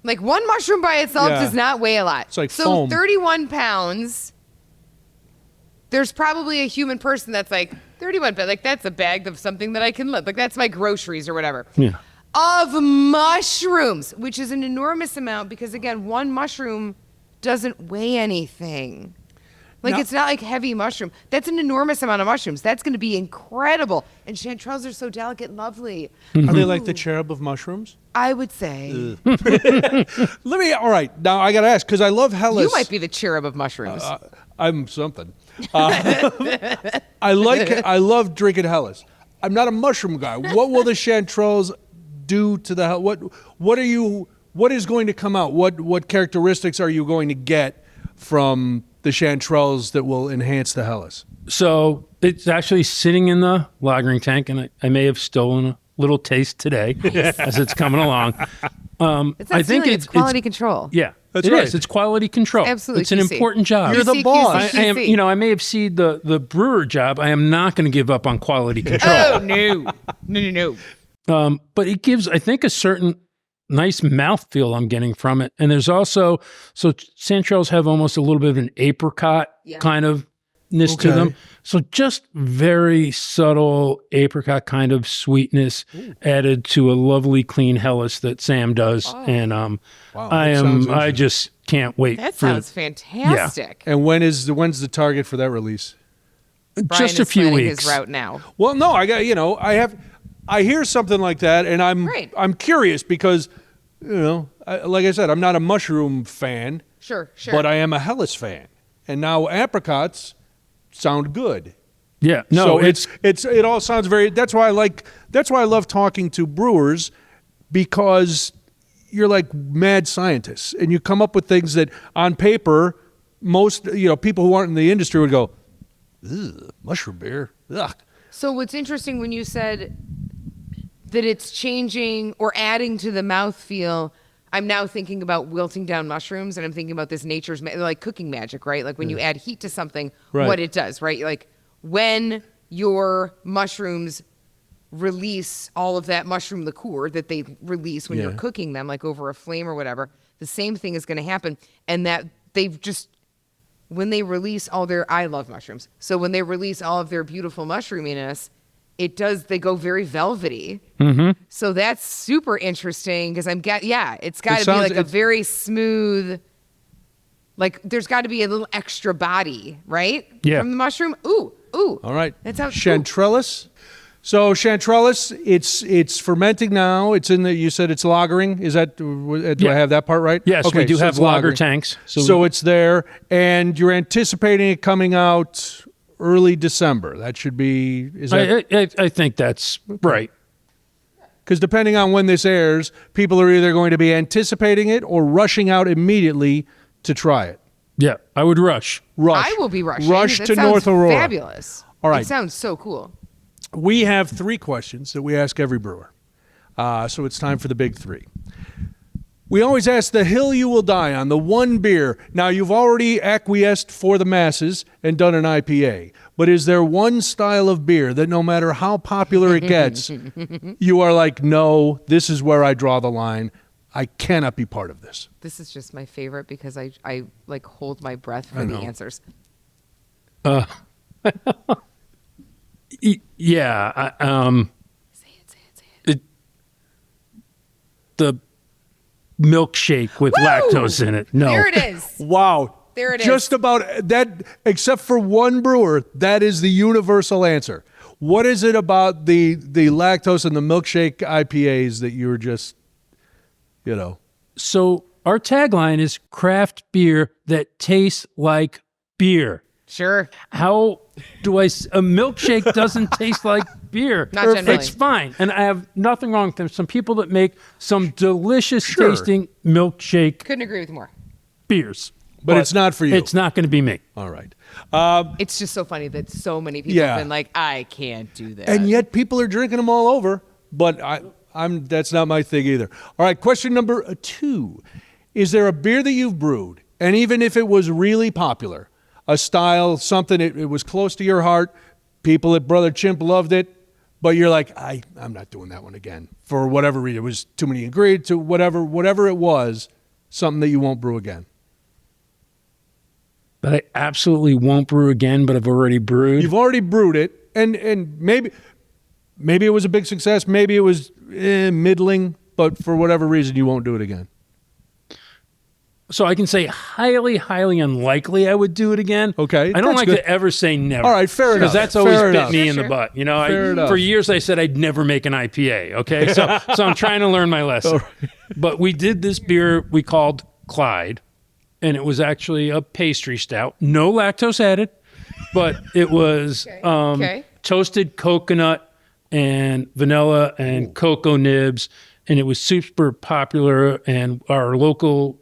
Speaker 2: Like one mushroom by itself
Speaker 1: Yeah.
Speaker 2: does not weigh a lot.
Speaker 1: It's like
Speaker 2: so
Speaker 1: foam.
Speaker 2: 31 pounds. There's probably a human person that's like 31 pounds. Like that's a bag of something that I can live. Like that's my groceries or whatever.
Speaker 3: Yeah.
Speaker 2: Of mushrooms, which is an enormous amount because again, one mushroom doesn't weigh anything. Like
Speaker 1: No.
Speaker 2: it's not like heavy mushroom. That's an enormous amount of mushrooms. That's going to be incredible. And chanterelles are so delicate and lovely.
Speaker 1: Are they like the cherub of mushrooms?
Speaker 2: I would say
Speaker 1: All right, now I got to ask, because I love Hellas.
Speaker 2: you might be the cherub of mushrooms.
Speaker 1: I'm something. I love drinking Hellas. I'm not a mushroom guy. What will the chanterelles do to the what is going to come out? What characteristics are you going to get from the chanterelles that will enhance the Hellas?
Speaker 3: So it's actually sitting in the lagering tank, and I may have stolen a little taste today as it's coming along.
Speaker 2: It's not stealing, it's quality control.
Speaker 3: Yeah,
Speaker 1: That's
Speaker 3: it
Speaker 1: right.
Speaker 3: is. It's quality control.
Speaker 2: Absolutely,
Speaker 3: It's an
Speaker 2: QC.
Speaker 3: important job.
Speaker 1: You're the
Speaker 2: QC,
Speaker 1: boss.
Speaker 3: I am,
Speaker 2: QC.
Speaker 3: I may have seen the brewer job. I am not going to give up on quality control.
Speaker 2: Oh no.
Speaker 3: But it gives, I think, a certain nice mouthfeel I'm getting from it. And there's also, so chanterelles have almost a little bit of an apricot kind of ness to them. So just very subtle apricot kind of sweetness added to a lovely clean Hellas that Sam does. And I just can't wait.
Speaker 2: That sounds fantastic.
Speaker 1: And when's the target for that release?
Speaker 2: Brian
Speaker 3: Just a
Speaker 2: is
Speaker 3: few
Speaker 2: planning
Speaker 3: weeks.
Speaker 2: his route now.
Speaker 1: Well, no, I hear something like that, and I'm curious because, like I said, I'm not a mushroom fan.
Speaker 2: Sure.
Speaker 1: But I am a Hellas fan, and now apricots sound good.
Speaker 3: Yeah, no,
Speaker 1: So it all sounds very. That's why I love talking to brewers, because you're like mad scientists, and you come up with things that on paper most people who aren't in the industry would go, ugh, mushroom beer, ugh.
Speaker 2: So what's interesting when you said that it's changing or adding to the mouthfeel, I'm now thinking about wilting down mushrooms, and I'm thinking about this nature's like cooking magic, right? Like when you add heat to something, what it does, right? Like when your mushrooms release all of that mushroom liqueur that they release when you're cooking them, like over a flame or whatever, the same thing is going to happen. And that they've just, when they release I love mushrooms. So when they release all of their beautiful mushroominess, they go very velvety. Mm-hmm. So that's super interesting because it's got to be like a very smooth, like there's got to be a little extra body, right?
Speaker 3: Yeah.
Speaker 2: From the mushroom. Ooh.
Speaker 1: All right.
Speaker 2: That sounds
Speaker 1: chanterelles. So chanterelles, it's fermenting now. It's in you said it's lagering. Is that, do I have that part right?
Speaker 3: Yes,
Speaker 1: okay,
Speaker 3: we do
Speaker 1: so
Speaker 3: have
Speaker 1: it's
Speaker 3: lager
Speaker 1: lagering.
Speaker 3: tanks.
Speaker 1: So it's there, and you're anticipating it coming out early December. That should be,
Speaker 3: I think that's right.
Speaker 1: Because depending on when this airs, people are either going to be anticipating it or rushing out immediately to try it.
Speaker 3: Yeah, I would rush.
Speaker 2: I will be rushing.
Speaker 1: Rush
Speaker 2: That
Speaker 1: to
Speaker 2: sounds
Speaker 1: North Aurora.
Speaker 2: Fabulous.
Speaker 1: All right.
Speaker 2: It sounds so cool.
Speaker 1: We have 3 questions that we ask every brewer. So it's time for the big 3. We always ask the hill you will die on, the one beer. Now, you've already acquiesced for the masses and done an IPA. But is there one style of beer that no matter how popular it gets, you are like, no, this is where I draw the line. I cannot be part of this.
Speaker 2: This is just my favorite because I like hold my breath for the answers.
Speaker 3: Yeah.
Speaker 2: Say it.
Speaker 3: The milkshake with lactose in it. No.
Speaker 2: There it is.
Speaker 1: Wow.
Speaker 2: There it is.
Speaker 1: Just about that, except for one brewer, that is the universal answer. What is it about the lactose and the milkshake IPAs that you're just,
Speaker 3: So our tagline is craft beer that tastes like beer.
Speaker 2: Sure.
Speaker 3: How do a milkshake doesn't taste like beer?
Speaker 2: Not generally.
Speaker 3: It's fine. And I have nothing wrong with them. Some people that make some delicious tasting milkshake
Speaker 2: Couldn't agree with you more.
Speaker 3: beers.
Speaker 1: But it's not for you.
Speaker 3: It's not going to be me.
Speaker 1: All right.
Speaker 2: It's just so funny that so many people have been like, I can't do that.
Speaker 1: And yet people are drinking them all over, but that's not my thing either. All right, question number 2. Is there a beer that you've brewed, and even if it was really popular, a style, something, it was close to your heart, people at Brother Chimp loved it, but you're like, I'm not doing that one again for whatever reason. It was too many ingredients, to whatever it was, something that you won't brew again?
Speaker 3: That I absolutely won't brew again, but I've already brewed.
Speaker 1: You've already brewed it, and maybe it was a big success, maybe it was middling, but for whatever reason, you won't do it again.
Speaker 3: So I can say highly, highly unlikely I would do it again.
Speaker 1: Okay,
Speaker 3: I don't
Speaker 1: that's
Speaker 3: like
Speaker 1: good.
Speaker 3: to ever say never.
Speaker 1: All right, fair enough.
Speaker 3: Because that's always
Speaker 1: Fair
Speaker 3: bit
Speaker 1: enough.
Speaker 3: me in
Speaker 2: Sure.
Speaker 3: the butt. You know,
Speaker 1: Fair enough.
Speaker 3: for years I said I'd never make an IPA. Okay, so I'm trying to learn my lesson. But we did this beer we called Clyde, and it was actually a pastry stout, no lactose added, but it was
Speaker 2: Okay.
Speaker 3: toasted coconut and vanilla and cocoa nibs. And it was super popular, and our local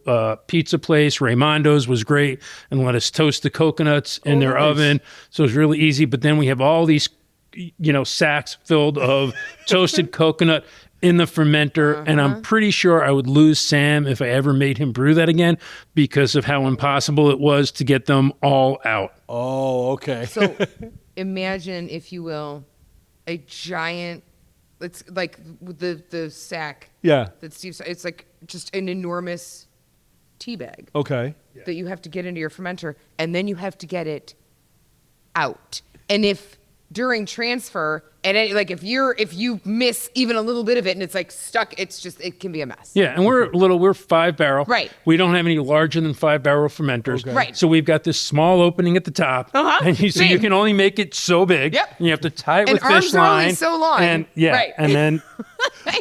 Speaker 3: pizza place, Raimondo's, was great and let us toast the coconuts in their
Speaker 1: nice.
Speaker 3: oven. So it was really easy. But then we have all these, sacks filled of toasted coconut in the fermenter. And I'm pretty sure I would lose Sam if I ever made him brew that again because of how impossible it was to get them all out.
Speaker 1: Oh, okay.
Speaker 2: So imagine, if you will, a giant. It's like the sack.
Speaker 1: Yeah.
Speaker 2: That Steve. It's like just an enormous tea bag
Speaker 1: Okay.
Speaker 2: that you have to get into your fermenter, and then you have to get it out. And if during transfer, and if you miss even a little bit of it, and it's like stuck, it can be a mess.
Speaker 3: Yeah, and we're 5 barrel.
Speaker 2: Right.
Speaker 3: We don't have any larger than 5 barrel fermenters.
Speaker 1: Okay.
Speaker 2: Right.
Speaker 3: So we've got this small opening at the top. And so you
Speaker 2: Same.
Speaker 3: can only make it so big.
Speaker 2: Yep.
Speaker 3: And you have to tie it
Speaker 2: And
Speaker 3: with
Speaker 2: arms
Speaker 3: fish
Speaker 2: are only
Speaker 3: line.
Speaker 2: so long.
Speaker 3: And
Speaker 2: Right.
Speaker 3: and then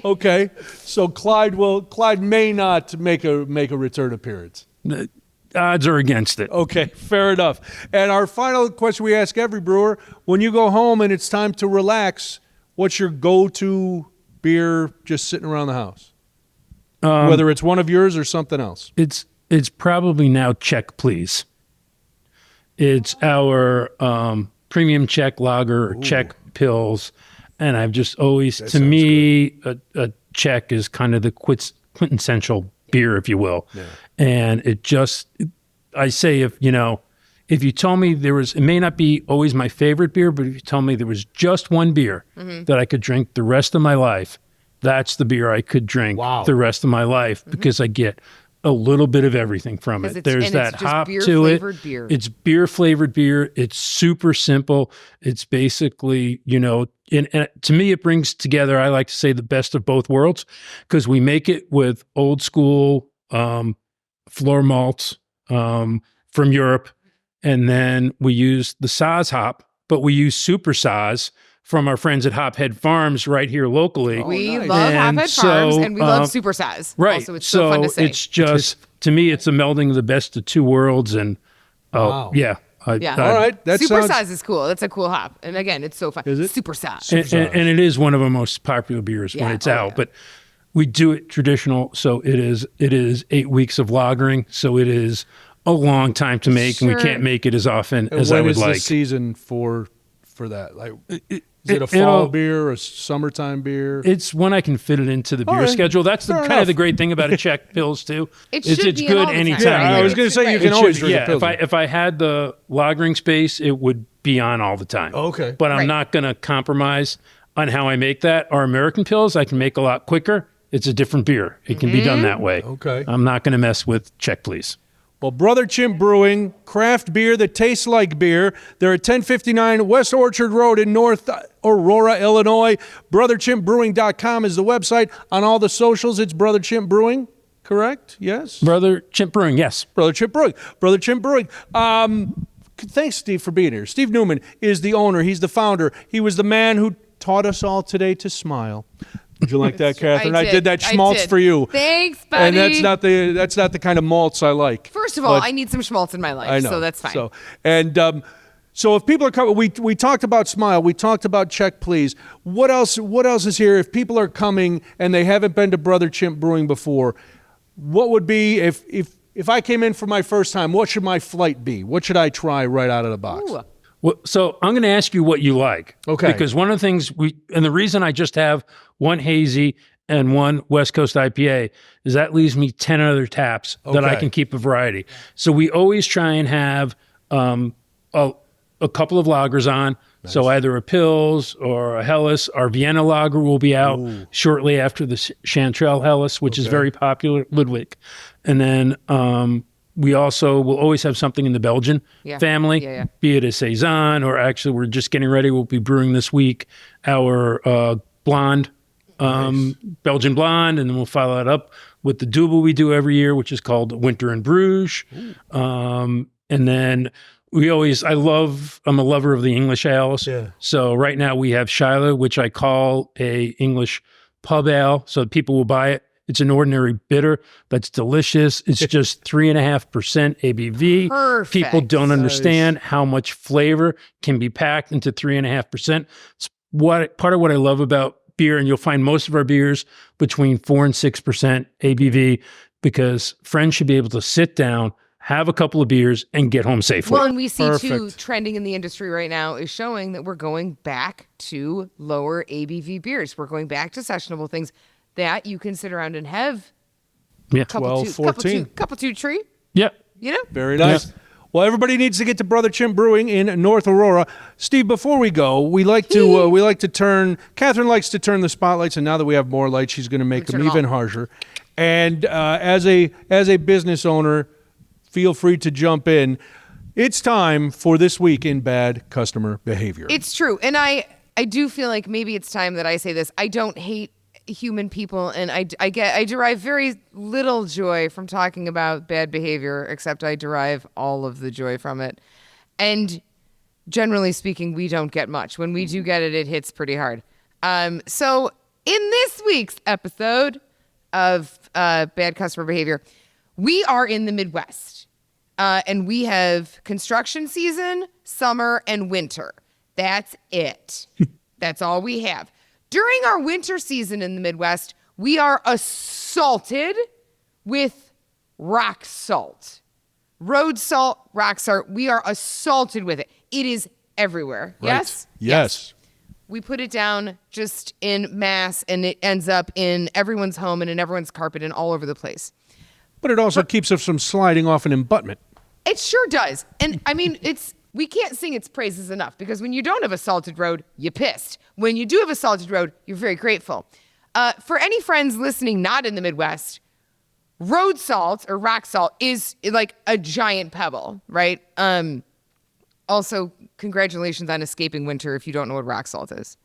Speaker 1: Okay. So Clyde may not make a return appearance.
Speaker 3: the odds are against it.
Speaker 1: Okay, fair enough. And our final question we ask every brewer, when you go home and it's time to relax, what's your go-to beer just sitting around the house? Whether it's one of yours or something else.
Speaker 3: It's probably now Czech Please. It's our premium Czech lager or Czech pills. And I've just always, to me, a Czech is kind of the quintessential beer, if you will. Yeah. And I say, if you told me it may not be always my favorite beer, but if you told me there was just one beer that I could drink the rest of my life, that's the beer I could drink the rest of my life because I get a little bit of everything from it. There's that hop to it.
Speaker 2: Beer.
Speaker 3: It's beer flavored beer. It's super simple. It's basically, and to me, it brings together, I like to say, the best of both worlds because we make it with old school floor malts from Europe. And then we use the Saaz hop, but we use Super Saaz from our friends at Hophead Farms right here locally.
Speaker 2: We
Speaker 1: nice.
Speaker 2: love
Speaker 3: And
Speaker 2: Hophead
Speaker 3: so,
Speaker 2: Farms, and we love Super Saaz.
Speaker 3: Right.
Speaker 2: Also, it's so fun to say.
Speaker 3: It's just, to me, it's a melding of the best of two worlds. And
Speaker 1: Wow.
Speaker 2: Yeah.
Speaker 1: All right. That
Speaker 2: Super
Speaker 1: sounds...
Speaker 2: Saaz is cool. That's a cool hop. And again, it's so fun.
Speaker 1: Is it?
Speaker 2: Super Saaz.
Speaker 3: and it is one of our most popular beers when
Speaker 2: Yeah.
Speaker 3: it's
Speaker 2: Oh,
Speaker 3: out.
Speaker 2: yeah.
Speaker 3: But we do it traditional, so it is 8 weeks of lagering. So it is a long time to make, and we
Speaker 2: Sure.
Speaker 3: can't make it as often
Speaker 1: And
Speaker 3: as I
Speaker 1: when
Speaker 3: would
Speaker 1: is
Speaker 3: like.
Speaker 1: the season for that? Like, is it a fall beer or a summertime beer?
Speaker 3: It's when I can fit it into the beer
Speaker 1: right.
Speaker 3: schedule. That's
Speaker 1: Fair
Speaker 3: kind
Speaker 1: enough.
Speaker 3: of the great thing about a Czech pills too.
Speaker 2: It
Speaker 3: Is
Speaker 2: should
Speaker 3: it's
Speaker 2: be
Speaker 3: good
Speaker 2: all the time.
Speaker 3: anytime.
Speaker 1: Yeah, I was going to say you can
Speaker 3: It
Speaker 1: always
Speaker 3: should-
Speaker 1: drink a
Speaker 3: yeah,
Speaker 1: Pilsner.
Speaker 3: if I had the lagering space, it would be on all the time.
Speaker 1: Okay.
Speaker 3: But I'm
Speaker 2: Right.
Speaker 3: not going to compromise on how I make that. Our American pills, I can make a lot quicker. It's a different beer. It can be done that way.
Speaker 1: Okay.
Speaker 3: I'm not going to mess with Czech Please.
Speaker 1: Well, Brother Chimp Brewing, craft beer that tastes like beer. They're at 1059 West Orchard Road in North Aurora, Illinois. BrotherChimpBrewing.com is the website. On all the socials, it's Brother Chimp Brewing, correct? Yes?
Speaker 3: Brother Chimp Brewing, yes.
Speaker 1: Brother Chimp Brewing. Brother Chimp Brewing. Thanks, Steve, for being here. Steve Newman is the owner. He's the founder. He was the man who taught us all today to smile. Did you like that, Katherine? I did that schmaltz
Speaker 2: did.
Speaker 1: for you.
Speaker 2: Thanks, buddy.
Speaker 1: And that's not the kind of maltz I like.
Speaker 2: First of all,
Speaker 1: But
Speaker 2: I need some schmaltz in my life,
Speaker 1: I know.
Speaker 2: so that's fine.
Speaker 1: So if people are coming, we talked about Smile, we talked about Czech Please. What else is here? If people are coming and they haven't been to Brother Chimp Brewing before, what would be if I came in for my first time? What should my flight be? What should I try right out of the box?
Speaker 2: Ooh.
Speaker 3: Well, so I'm going to ask you what you like.
Speaker 1: Okay.
Speaker 3: Because one of the things and the reason I just have one hazy and one West Coast IPA is that leaves me 10 other taps that I
Speaker 1: Okay.
Speaker 3: can keep a variety. So we always try and have a a couple of lagers on. Nice. So either a Pils or a Helles. Our Vienna lager will be out shortly after the Chantrell Helles, which is very popular, Ludwig. And then we also will always have something in the Belgian family, be it a Saison, or actually we're just getting ready. We'll be brewing this week our blonde, Belgian blonde, and then we'll follow that up with the double we do every year, which is called Winter in Bruges. And then I'm a lover of the English ales. Yeah. So right now we have Shiloh, which I call a English pub ale. So people will buy it. It's an ordinary bitter that's delicious. It's just 3.5% ABV.
Speaker 2: Perfect.
Speaker 3: People don't understand how much flavor can be packed into 3.5%. It's part of what I love about beer, and you'll find most of our beers between 4 and 6% ABV, because friends should be able to sit down, have a couple of beers, and get home safely.
Speaker 2: Well, and we see too, trending in the industry right now is showing that we're going back to lower ABV beers. We're going back to sessionable things that you can sit around and have.
Speaker 3: Yeah,
Speaker 1: 14.
Speaker 2: Couple two tree.
Speaker 3: Yeah.
Speaker 2: You know?
Speaker 1: Very nice. Yeah. Well, everybody needs to get to Brother Chimp Brewing in North Aurora. Steve, before we go, we like to turn. Katherine likes to turn the spotlights, and now that we have more lights, she's going to make them even harsher. And as a business owner, feel free to jump in. It's time for This Week in Bad Customer Behavior.
Speaker 2: It's true, and I do feel like maybe it's time that I say this. I don't hate human people, and I derive very little joy from talking about bad behavior, except I derive all of the joy from it. And generally speaking, we don't get much. When we do get it, it hits pretty hard. So in this week's episode of Bad Customer Behavior, we are in the Midwest, and we have construction season, summer, and winter. That's it. That's all we have. During our winter season in the Midwest, we are assaulted with rock salt. Road salt, rock salt. We are assaulted with it. It is everywhere.
Speaker 1: Right.
Speaker 2: Yes. We put it down just in mass, and it ends up in everyone's home and in everyone's carpet and all over the place.
Speaker 1: But it also keeps us from sliding off an embutment.
Speaker 2: It sure does. And I mean, we can't sing its praises enough, because when you don't have a salted road, you're pissed. When you do have a salted road, you're very grateful. For any friends listening not in the Midwest, road salt or rock salt is like a giant pebble, right? Also, congratulations on escaping winter if you don't know what rock salt is.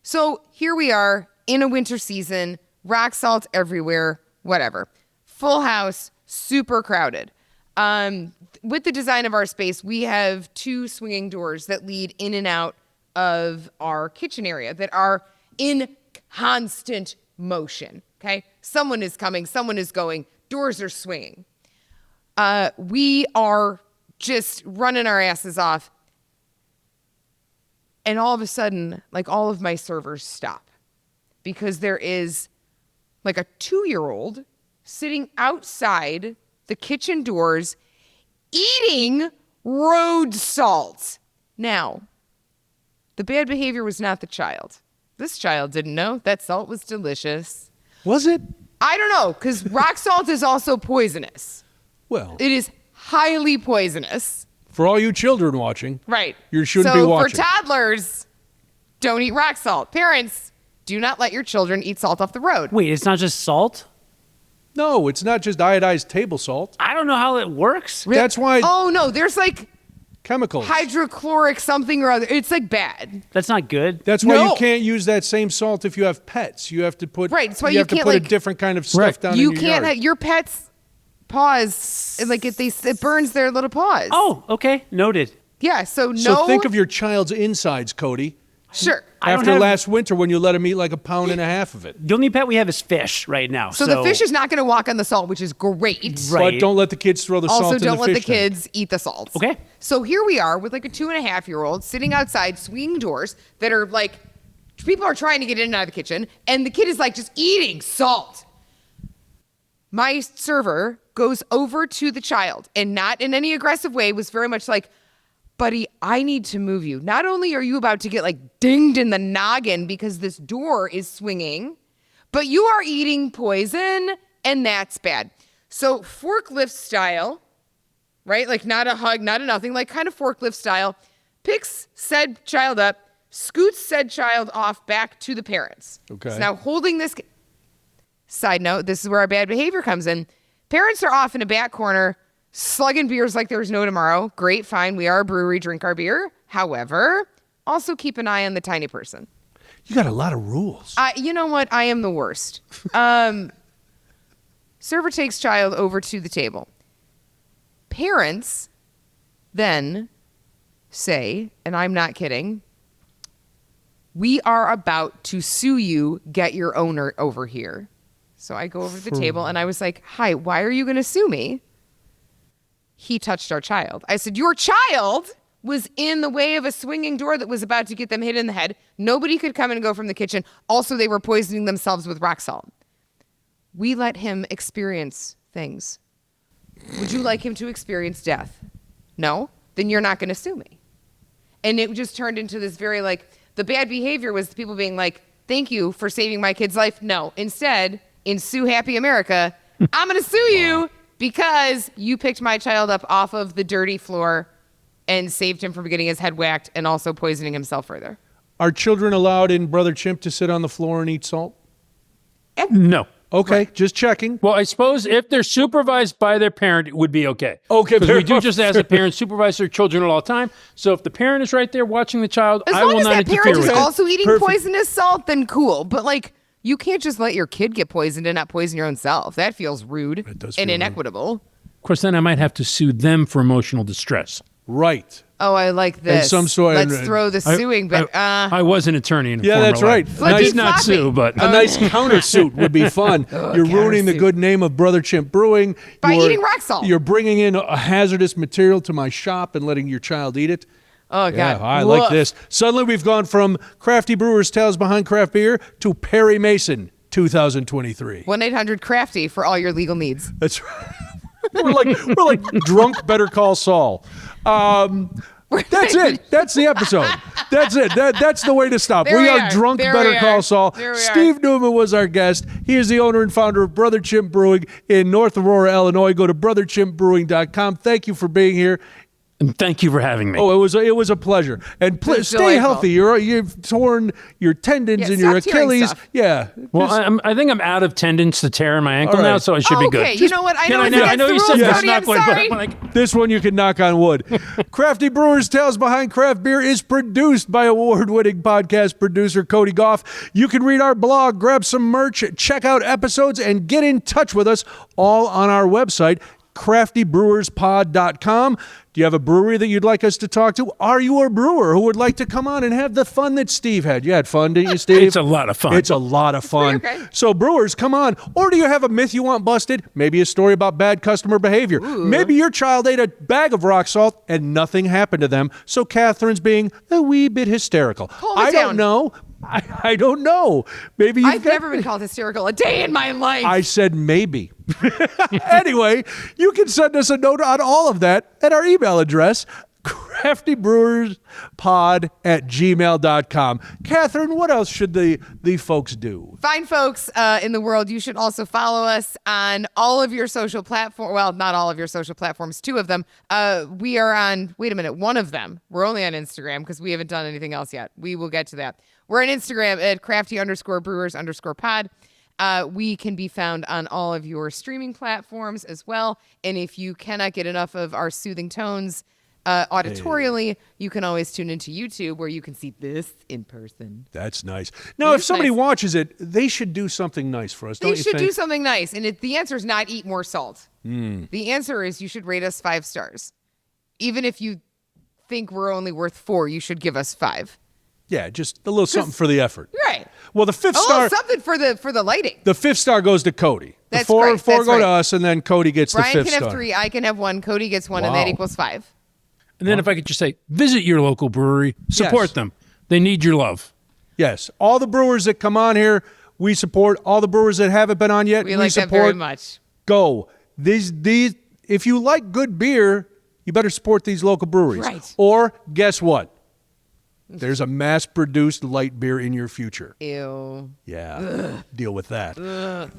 Speaker 2: So here we are in a winter season, rock salt everywhere, whatever. Full house, super crowded. With the design of our space, we have 2 swinging doors that lead in and out of our kitchen area that are in constant motion, okay? Someone is coming, someone is going, doors are swinging. We are just running our asses off. And all of a sudden, like, all of my servers stop, because there is like a 2-year-old sitting outside the kitchen doors eating road salt. Now, the bad behavior was not the child. This child didn't know that salt was delicious.
Speaker 1: Was it?
Speaker 2: I don't know, because rock salt is also poisonous.
Speaker 1: Well,
Speaker 2: it is highly poisonous.
Speaker 1: For all you children watching,
Speaker 2: right?
Speaker 1: You shouldn't be watching.
Speaker 2: So for toddlers, don't eat rock salt. Parents, do not let your children eat salt off the road.
Speaker 4: Wait, it's not just salt?
Speaker 1: No, it's not just iodized table salt.
Speaker 4: I don't know how it works.
Speaker 1: That's why.
Speaker 2: Oh no, there's like
Speaker 1: chemicals,
Speaker 2: hydrochloric something or other. It's like bad.
Speaker 4: That's not good.
Speaker 1: That's why you can't use that same salt if you have pets. You have to put
Speaker 2: That's why
Speaker 1: you have
Speaker 2: can't,
Speaker 1: to put
Speaker 2: like,
Speaker 1: a different kind of stuff down.
Speaker 2: You
Speaker 1: in your
Speaker 2: can't
Speaker 1: yard.
Speaker 2: have your pets' paws. Like it burns their little paws.
Speaker 4: Oh, okay, noted.
Speaker 2: Yeah. So
Speaker 1: think of your child's insides, Cody.
Speaker 2: Sure.
Speaker 1: After last winter, when you let him eat like 1.5 pounds of it.
Speaker 4: The only pet we have is fish right now.
Speaker 2: So the fish is not going to walk on the salt, which is great.
Speaker 1: Right. But don't let the kids throw the salt in the fish.
Speaker 2: Also, don't let the kids eat the salt.
Speaker 4: Okay.
Speaker 2: So here we are with like a 2.5-year-old sitting outside swinging doors that are like, people are trying to get in and out of the kitchen, and the kid is like just eating salt. My server goes over to the child, and not in any aggressive way, was very much like, buddy, I need to move you. Not only are you about to get like dinged in the noggin because this door is swinging, but you are eating poison, and that's bad. So forklift style, right? Like not a hug, not a nothing, like kind of forklift style. picks said child up, scoots said child off back to the parents.
Speaker 1: Okay.
Speaker 2: So now holding this. Side note, this is where our bad behavior comes in. Parents are off in a back corner, slugging beers like there's no tomorrow. Great, fine. We are a brewery, drink our beer. However, also keep an eye on the tiny person.
Speaker 1: You got a lot of rules.
Speaker 2: You know what? I am the worst. Server takes child over to the table. Parents then say, and I'm not kidding, we are about to sue you. Get your owner over here. So I go over to the table and I was like, hi, why are you going to sue me? He touched our child. I said, your child was in the way of a swinging door that was about to get them hit in the head. Nobody could come and go from the kitchen. Also, they were poisoning themselves with rock salt. We let him experience things. Would you like him to experience death? No? Then you're not going to sue me. And it just turned into this very the bad behavior was people being like, thank you for saving my kid's life. No. Instead, in Sue Happy America, I'm going to sue you because you picked my child up off of the dirty floor and saved him from getting his head whacked and also poisoning himself further.
Speaker 1: Are children allowed in Brother Chimp to sit on the floor and eat salt?
Speaker 3: No.
Speaker 1: Okay, just checking.
Speaker 3: Well, I suppose if they're supervised by their parent, it would be okay.
Speaker 1: Okay,
Speaker 3: because we do just as a parent supervise their children all the time. So if the parent is right there watching the child,
Speaker 2: as
Speaker 3: I will
Speaker 2: long as
Speaker 3: not
Speaker 2: that
Speaker 3: interfere
Speaker 2: parent
Speaker 3: with
Speaker 2: is
Speaker 3: it.
Speaker 2: also eating
Speaker 1: Perfect.
Speaker 2: poisonous salt, then cool. But you can't just let your kid get poisoned and not poison your own self. That feels rude
Speaker 1: It does
Speaker 2: and
Speaker 1: feel rude.
Speaker 2: inequitable.
Speaker 3: Of course, then I might have to sue them for emotional distress.
Speaker 1: Right.
Speaker 2: Oh, I like this.
Speaker 1: some sort-
Speaker 2: Let's throw the suing back.
Speaker 3: I was an attorney in a
Speaker 1: Yeah,
Speaker 3: former
Speaker 1: that's right.
Speaker 3: life. I did not
Speaker 2: Floppy.
Speaker 3: sue, but
Speaker 1: A nice countersuit would be fun. You're ruining the
Speaker 2: countersuit.
Speaker 1: good name of Brother Chimp Brewing.
Speaker 2: By
Speaker 1: You're-
Speaker 2: eating rock salt.
Speaker 1: You're bringing in a hazardous material to my shop and letting your child eat it.
Speaker 2: Oh, God.
Speaker 1: Yeah, I like this. Suddenly we've gone from Crafty Brewers Tales Behind Craft Beer to Perry Mason 2023.
Speaker 2: 1-800-CRAFTY for all your legal needs.
Speaker 1: That's right. We're like drunk Better Call Saul. That's it. That's the episode. That's it. That's the way to stop.
Speaker 2: There
Speaker 1: We
Speaker 2: we
Speaker 1: are
Speaker 2: are.
Speaker 1: drunk
Speaker 2: There
Speaker 1: Better
Speaker 2: we
Speaker 1: Call
Speaker 2: are.
Speaker 1: Saul.
Speaker 2: There we are.
Speaker 1: Steve Newman was our guest. He is the owner and founder of Brother Chimp Brewing in North Aurora, Illinois. Go to brotherchimpbrewing.com. Thank you for being here.
Speaker 3: and thank you for having me.
Speaker 1: Oh, it was a pleasure. And
Speaker 2: It's
Speaker 1: stay
Speaker 2: delightful.
Speaker 1: healthy. You've torn your tendons
Speaker 2: Yeah,
Speaker 1: and your
Speaker 2: stop tearing
Speaker 1: Achilles.
Speaker 2: stuff.
Speaker 1: Yeah.
Speaker 3: Well,
Speaker 1: Just-
Speaker 3: I think I'm out of tendons to tear in my ankle
Speaker 1: All right.
Speaker 3: now, so I should be good.
Speaker 2: Okay, you know what? I know it's
Speaker 3: I
Speaker 2: against
Speaker 3: know
Speaker 2: the
Speaker 3: you said
Speaker 2: rules,
Speaker 3: that's
Speaker 2: Cody,
Speaker 3: not
Speaker 2: I'm
Speaker 3: quite,
Speaker 2: sorry.
Speaker 3: but like,
Speaker 1: This one you can knock on wood. Crafty Brewers Tales Behind Craft Beer is produced by award-winning podcast producer Cody Goff. You can read our blog, grab some merch, check out episodes, and get in touch with us all on our website, craftybrewerspod.com. Do you have a brewery that you'd like us to talk to? Are you a brewer who would like to come on and have the fun that Steve had? You had fun, didn't you, Steve?
Speaker 3: It's a lot of fun.
Speaker 1: It's a lot of fun.
Speaker 2: Okay.
Speaker 1: So brewers, come on. Or do you have a myth you want busted? Maybe a story about bad customer behavior. Maybe your child ate a bag of rock salt and nothing happened to them. So Catherine's being a wee bit hysterical.
Speaker 2: Calm it
Speaker 1: I
Speaker 2: down.
Speaker 1: don't know. I don't know. Maybe you've
Speaker 2: I've
Speaker 1: got-
Speaker 2: never been called hysterical a day in my life.
Speaker 1: I said maybe. Anyway, you can send us a note on all of that at our email address, craftybrewerspod@gmail.com. Catherine, what else should the folks do?
Speaker 2: Fine folks in the world, you should also follow us on all of your social platforms. Well, not all of your social platforms, 2 of them. We are on, wait a minute, 1 of them. We're only on Instagram because we haven't done anything else yet. We will get to that. We're on Instagram at crafty_brewers_pod. We can be found on all of your streaming platforms as well. And if you cannot get enough of our soothing tones auditorially, you can always tune into YouTube where you can see this in person.
Speaker 1: That's nice. Now,
Speaker 2: It
Speaker 1: if
Speaker 2: is
Speaker 1: somebody
Speaker 2: nice.
Speaker 1: watches it, they should do something nice for us,
Speaker 2: They
Speaker 1: don't you
Speaker 2: should
Speaker 1: think?
Speaker 2: do something nice. And the answer is not eat more salt. The answer is you should rate us 5 stars. Even if you think we're only worth 4, you should give us 5.
Speaker 1: Yeah, just a little something for the effort.
Speaker 2: Right.
Speaker 1: Well, the 5th
Speaker 2: A
Speaker 1: star,
Speaker 2: little something for the lighting.
Speaker 1: the 5th star goes to Cody.
Speaker 2: That's
Speaker 1: the 4
Speaker 2: great.
Speaker 1: go
Speaker 2: That's
Speaker 1: to
Speaker 2: right.
Speaker 1: us, and then Cody gets
Speaker 2: Brian
Speaker 1: the 5th
Speaker 2: can have
Speaker 1: star.
Speaker 2: 3. I can have 1. Cody gets 1, and
Speaker 1: Wow.
Speaker 2: that equals 5.
Speaker 3: and then if I could just say, visit your local brewery, support
Speaker 1: Yes.
Speaker 3: them. They need your love.
Speaker 1: Yes, all the brewers that come on here, we support. All the brewers that haven't been on yet,
Speaker 2: We like that
Speaker 1: support.
Speaker 2: very much.
Speaker 1: Go. These. If you like good beer, you better support these local breweries.
Speaker 2: Right.
Speaker 1: Or guess what? There's a mass-produced light beer in your future.
Speaker 2: Ew.
Speaker 1: Yeah, deal with that.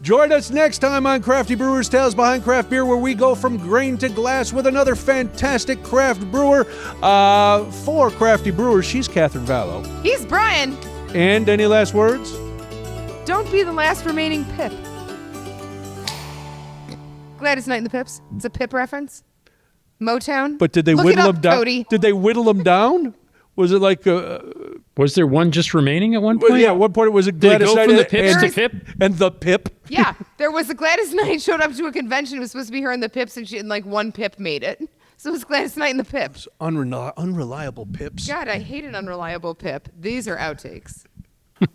Speaker 1: Join us next time on Crafty Brewers Tales Behind Craft Beer, where we go from grain to glass with another fantastic craft brewer. For Crafty Brewers, she's Katherine Vallow.
Speaker 2: He's Brian.
Speaker 1: And any last words?
Speaker 2: Don't be the last remaining Pip. Gladys Knight and the Pips. It's a Pip reference. Motown.
Speaker 1: But did they
Speaker 2: Look
Speaker 1: whittle
Speaker 2: it up,
Speaker 1: them down?
Speaker 2: Cody.
Speaker 1: Did they whittle them down? Was it like
Speaker 3: Was there one just remaining at one point?
Speaker 1: yeah, at one point it was a
Speaker 3: Did it
Speaker 1: Gladys
Speaker 3: go
Speaker 1: Knight
Speaker 3: from the
Speaker 1: and-
Speaker 3: Pips to
Speaker 1: and-
Speaker 3: Pip?
Speaker 1: and the Pip.
Speaker 2: Yeah, there was a Gladys Knight showed up to a convention. It was supposed to be her and the Pips, and like one Pip made it. So it was Gladys Knight and the Pips.
Speaker 1: Unreliable Pips.
Speaker 2: God, I hate an unreliable Pip. These are outtakes.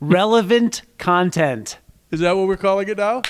Speaker 4: Relevant content.
Speaker 1: Is that what we're calling it now?